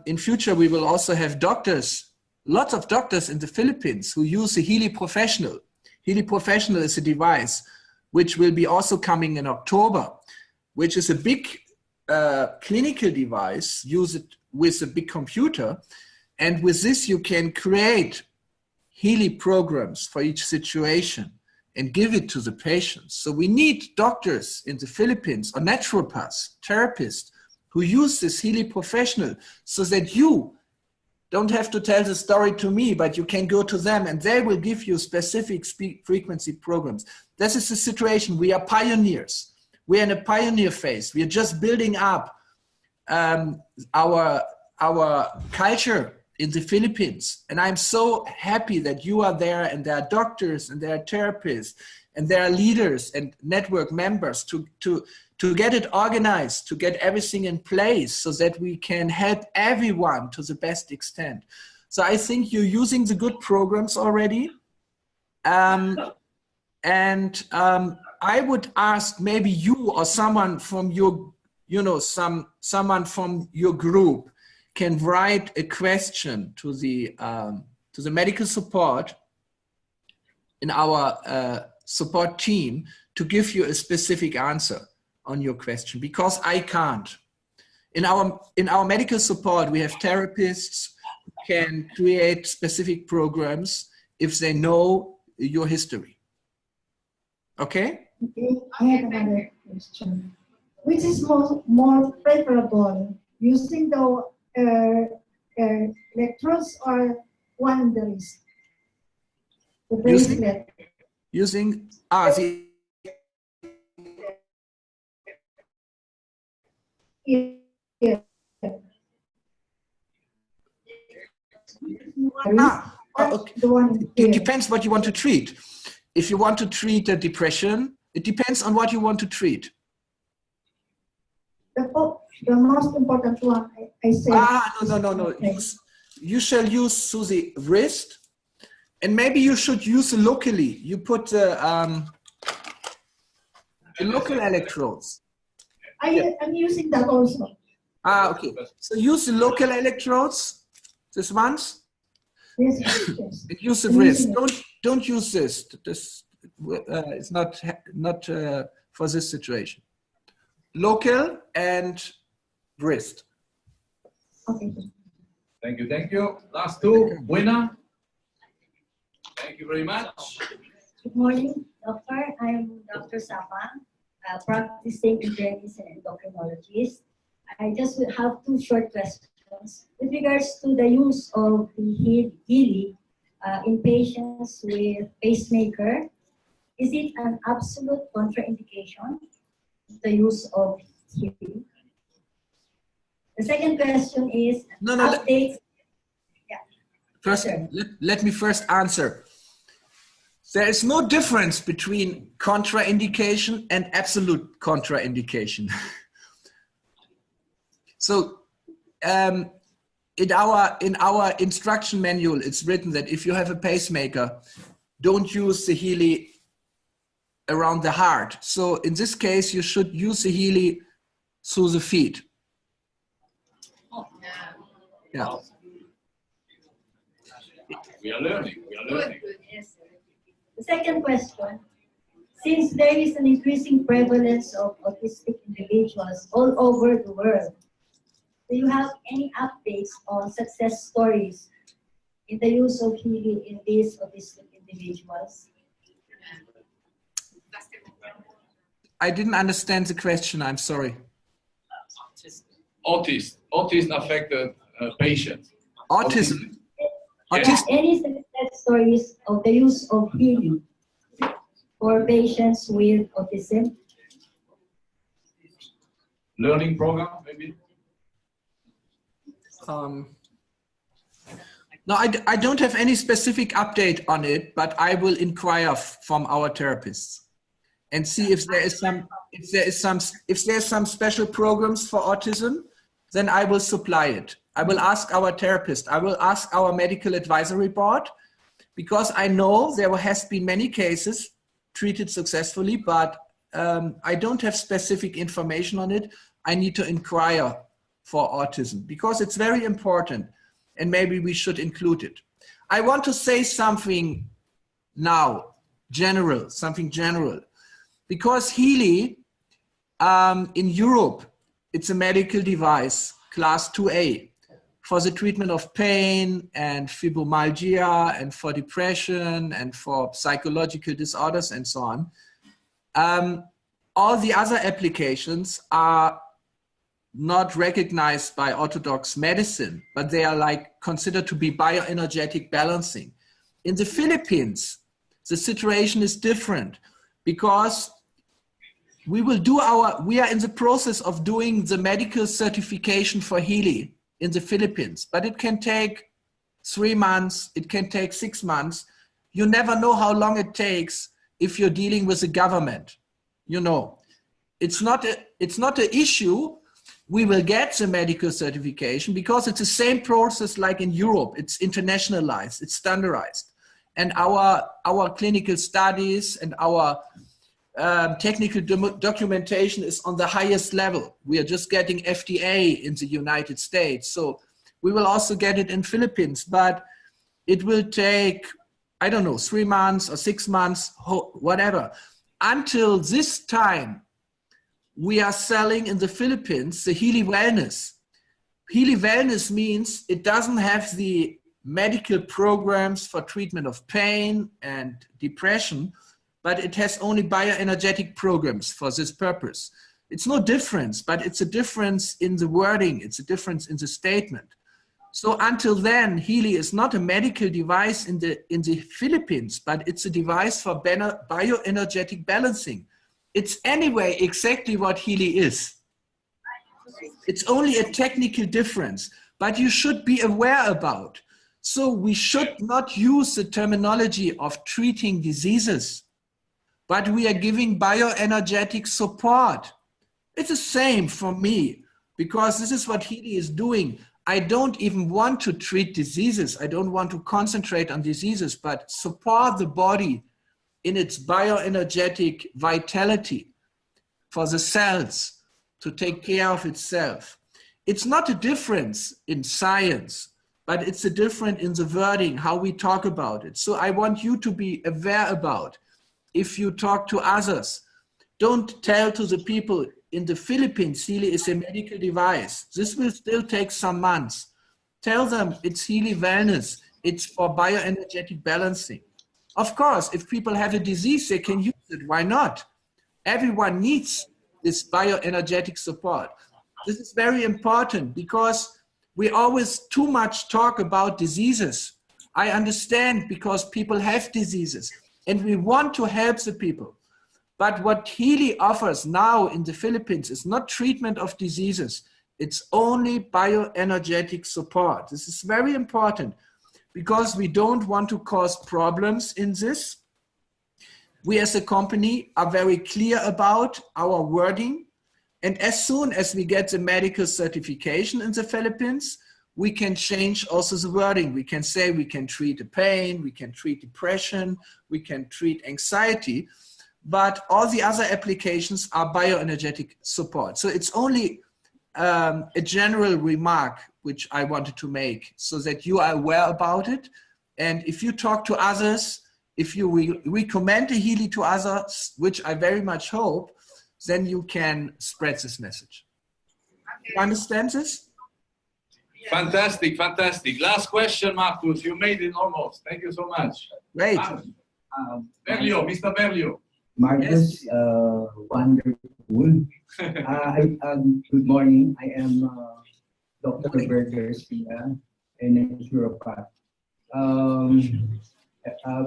In future, we will also have doctors, lots of doctors in the Philippines who use the Healy Professional. Healy Professional is a device which will be also coming in October, which is a big clinical device, use it with a big computer, And with this, you can create Healy programs for each situation and give it to the patients. So we need doctors in the Philippines or naturopaths, therapists who use this Healy professional so that you don't have to tell the story to me, but you can go to them and they will give you specific frequency programs. This is the situation. We are pioneers. We're in a pioneer phase. We are just building up our culture in the Philippines. And I'm so happy that you are there, and there are doctors and there are therapists and there are leaders and network members to get it organized, to get everything in place so that we can help everyone to the best extent. So I think you're using the good programs already. I would ask maybe you or someone from your, someone from your group can write a question to the medical support in our support team to give you a specific answer on your question, because I can't. In our medical support, we have therapists who can create specific programs if they know your history. Okay? I have another question. Which is more preferable, using the electrodes or one in the wrist? The bracelet. Using the Yeah. Okay. It depends what you want to treat. If you want to treat a depression, it depends on what you want to treat. The most important one, I said. No. You shall use through the wrist, and maybe you should use locally. You put the local electrodes. I'm using that also. Okay. So use the local electrodes, this ones. Yes. And use the wrist. Don't use this. This is not for this situation. Local and wrist. Okay. Thank you. Last two, winner. Thank you very much. Good morning, doctor. I'm Dr. Sapa, practicing internist and endocrinologist. I just have two short questions. With regards to the use of the Healy in patients with pacemaker, is it an absolute contraindication, the use of Healy? The second question is updates. First, let me first answer. There is no difference between contraindication and absolute contraindication. So in our instruction manual, it's written that if you have a pacemaker, don't use the Healy around the heart. So in this case, you should use the Healy through the feet. Yeah. We are learning. Yes. The second question, since there is an increasing prevalence of autistic individuals all over the world, do you have any updates on success stories in the use of Healy in these autistic individuals? I didn't understand the question, I'm sorry. Autism affected patients. Autism. Yes. Any success stories of the use of Healy for patients with autism? Learning program, maybe? No, I don't have any specific update on it, but I will inquire from our therapists and see if there's some special programs for autism, then I will supply it. I will ask our therapist. I will ask our medical advisory board, because I know there has been many cases treated successfully, but I don't have specific information on it. I need to inquire for autism because it's very important, and maybe we should include it. I want to say something now, something general, because Healy in Europe, it's a medical device, class 2A. for the treatment of pain and fibromyalgia and for depression and for psychological disorders and so on. All the other applications are not recognized by orthodox medicine, but they are like considered to be bioenergetic balancing. In the Philippines, the situation is different because we are in the process of doing the medical certification for Healy in the Philippines, but it can take 3 months, it can take 6 months. You never know how long it takes if you're dealing with the government. You know, it's not an issue. We will get the medical certification because it's the same process like in Europe. It's internationalized, it's standardized. And our clinical studies and our technical documentation is on the highest level. We are just getting FDA in the United States. So we will also get it in Philippines, but it will take, I don't know, 3 months or 6 months, whatever. Until this time, we are selling in the Philippines the Healy Wellness. Healy Wellness means it doesn't have the medical programs for treatment of pain and depression, but it has only bioenergetic programs for this purpose. It's no difference, but it's a difference in the wording. It's a difference in the statement. So until then, Healy is not a medical device in the Philippines, but it's a device for bioenergetic balancing. It's anyway exactly what Healy is. It's only a technical difference, but you should be aware about. So we should not use the terminology of treating diseases, but we are giving bioenergetic support. It's the same for me, because this is what Healy is doing. I don't even want to treat diseases. I don't want to concentrate on diseases, but support the body in its bioenergetic vitality for the cells to take care of itself. It's not a difference in science, but it's a difference in the wording, how we talk about it. So I want you to be aware about, if you talk to others, don't tell to the people in the Philippines, Healy is a medical device. This will still take some months. Tell them it's Healy Wellness. It's for bioenergetic balancing. Of course, if people have a disease, they can use it. Why not? Everyone needs this bioenergetic support. This is very important because we always too much talk about diseases. I understand because people have diseases and we want to help the people. But what Healy offers now in the Philippines is not treatment of diseases. It's only bioenergetic support. This is very important because we don't want to cause problems in this. We as a company are very clear about our wording. And as soon as we get the medical certification in the Philippines, we can change also the wording. We can say we can treat the pain, we can treat depression, we can treat anxiety. But all the other applications are bioenergetic support. So it's only a general remark which I wanted to make so that you are aware about it. And if you talk to others, if you recommend the Healy to others, which I very much hope, then you can spread this message. You understand this? Fantastic, fantastic. Last question, Marcus. You made it almost. Thank you so much. Great. Berlio, Mr. Berlio. Marcus, Yes. Wonderful. Good morning. I am Dr. Berger Garcia, a naturopath.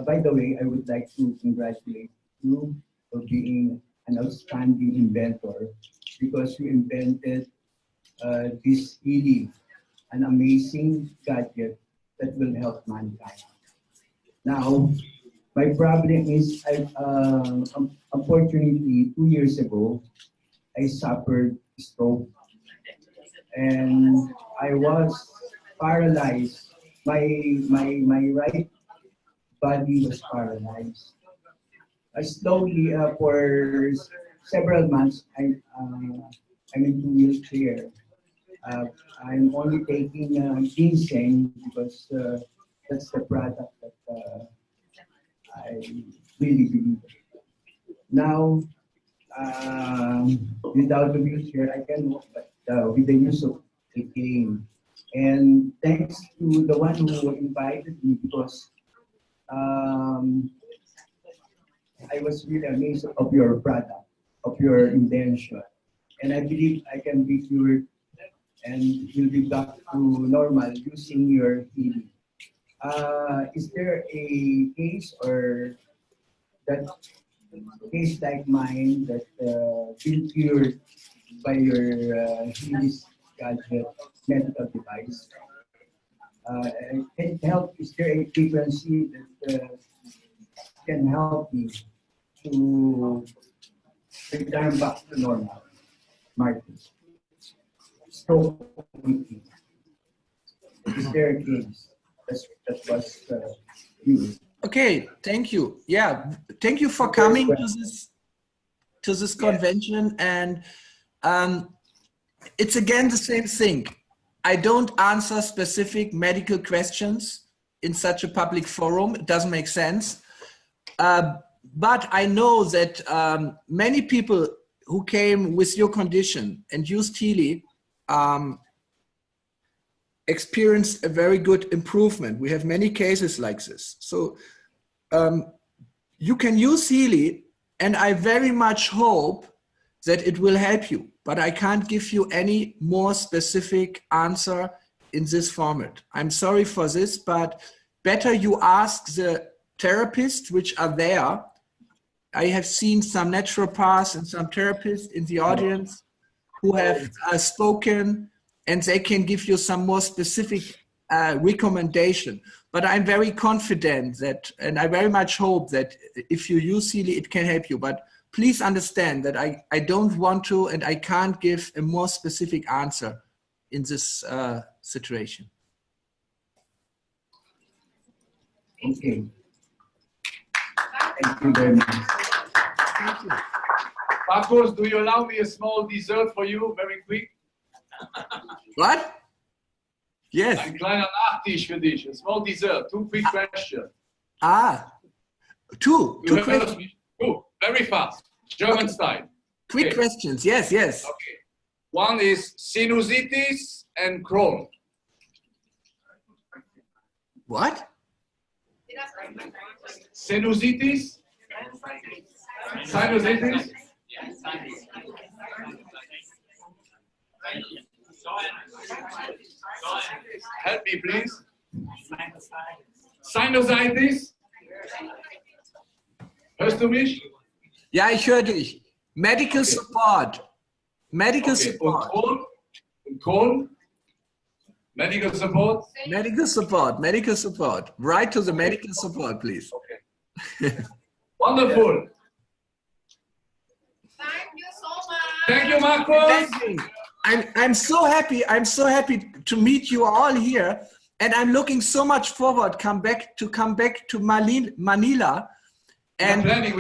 By the way, I would like to congratulate you for being an outstanding inventor because you invented this Healy, an amazing gadget that will help mankind. Now, my problem is, unfortunately, 2 years ago, I suffered stroke and I was paralyzed. My right body was paralyzed. Slowly, for several months, I'm in a wheelchair. I'm only taking ginseng because that's the product that I really believe. Now, without the wheelchair, I can walk, but with the use of a cane, And thanks to the one who invited me because I was really amazed of your product, of your invention. And I believe I can be cured and will be back to normal using your healing. Is there a case or that case like mine that been cured by your healing gadget medical device? Can it help? Is there a frequency that can help me to return back to normal? Marcus. So, is there a case that was used? Okay, thank you. Yeah, thank you for coming to this convention. And it's again the same thing. I don't answer specific medical questions in such a public forum. It doesn't make sense. But I know that many people who came with your condition and used Healy experienced a very good improvement. We have many cases like this. So you can use Healy, and I very much hope that it will help you, but I can't give you any more specific answer in this format. I'm sorry for this, but better you ask the therapists which are there. I have seen some naturopaths and some therapists in the audience who have spoken, and they can give you some more specific recommendation. But I'm very confident that, and I very much hope that if you use Healy, it can help you. But please understand that I don't want to, and I can't give a more specific answer in this situation. Okay. Thank you very much. Thank you. Marcos, do you allow me a small dessert for you, very quick? What? Yes. Ein kleiner Nachtisch für dich, a small dessert, 2 quick questions. Two questions. Two, very fast, German style. Quick questions, yes. Okay. One is sinusitis and Crohn. What? Sinusitis? Sinusitis? Help me, please. Sinusitis? Hörst du mich? Ja, ich höre dich. Medical support. Medical support. Und Crohn? Medical support? Medical support. Medical support. Write to the medical support, please. Okay. Wonderful. Thank you so much. Thank you, Marcos. I'm so happy. I'm so happy to meet you all here, and I'm looking so much forward to come back to Manila. And we are planning.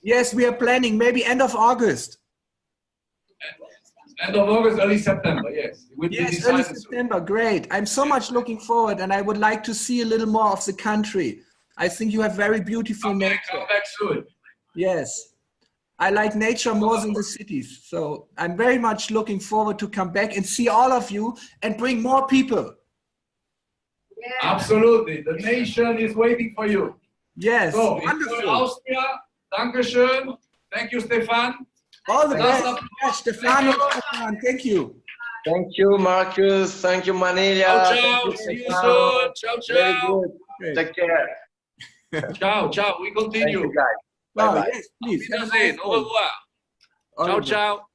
Yes, we are planning. Maybe end of August. End of August, early September. Yes. Yes, early September. Great. I'm so much looking forward, and I would like to see a little more of the country. I think you have very beautiful nature. Come back soon. Yes. I like nature more than the cities. So I'm very much looking forward to come back and see all of you and bring more people. Yeah. Absolutely. The nation is waiting for you. Yes. So, wonderful. Austria. Dankeschön. Thank you, Stefan. All the best. Yes, Stefan, thank you. Thank you, Marcus. Thank you, Manila. Ciao. See you soon. Ciao. Very good. Take care. Ciao. We continue. Thank you, guys. Oh, Bye-bye. yes, please. Auf Wiedersehen. Au revoir. Ciao.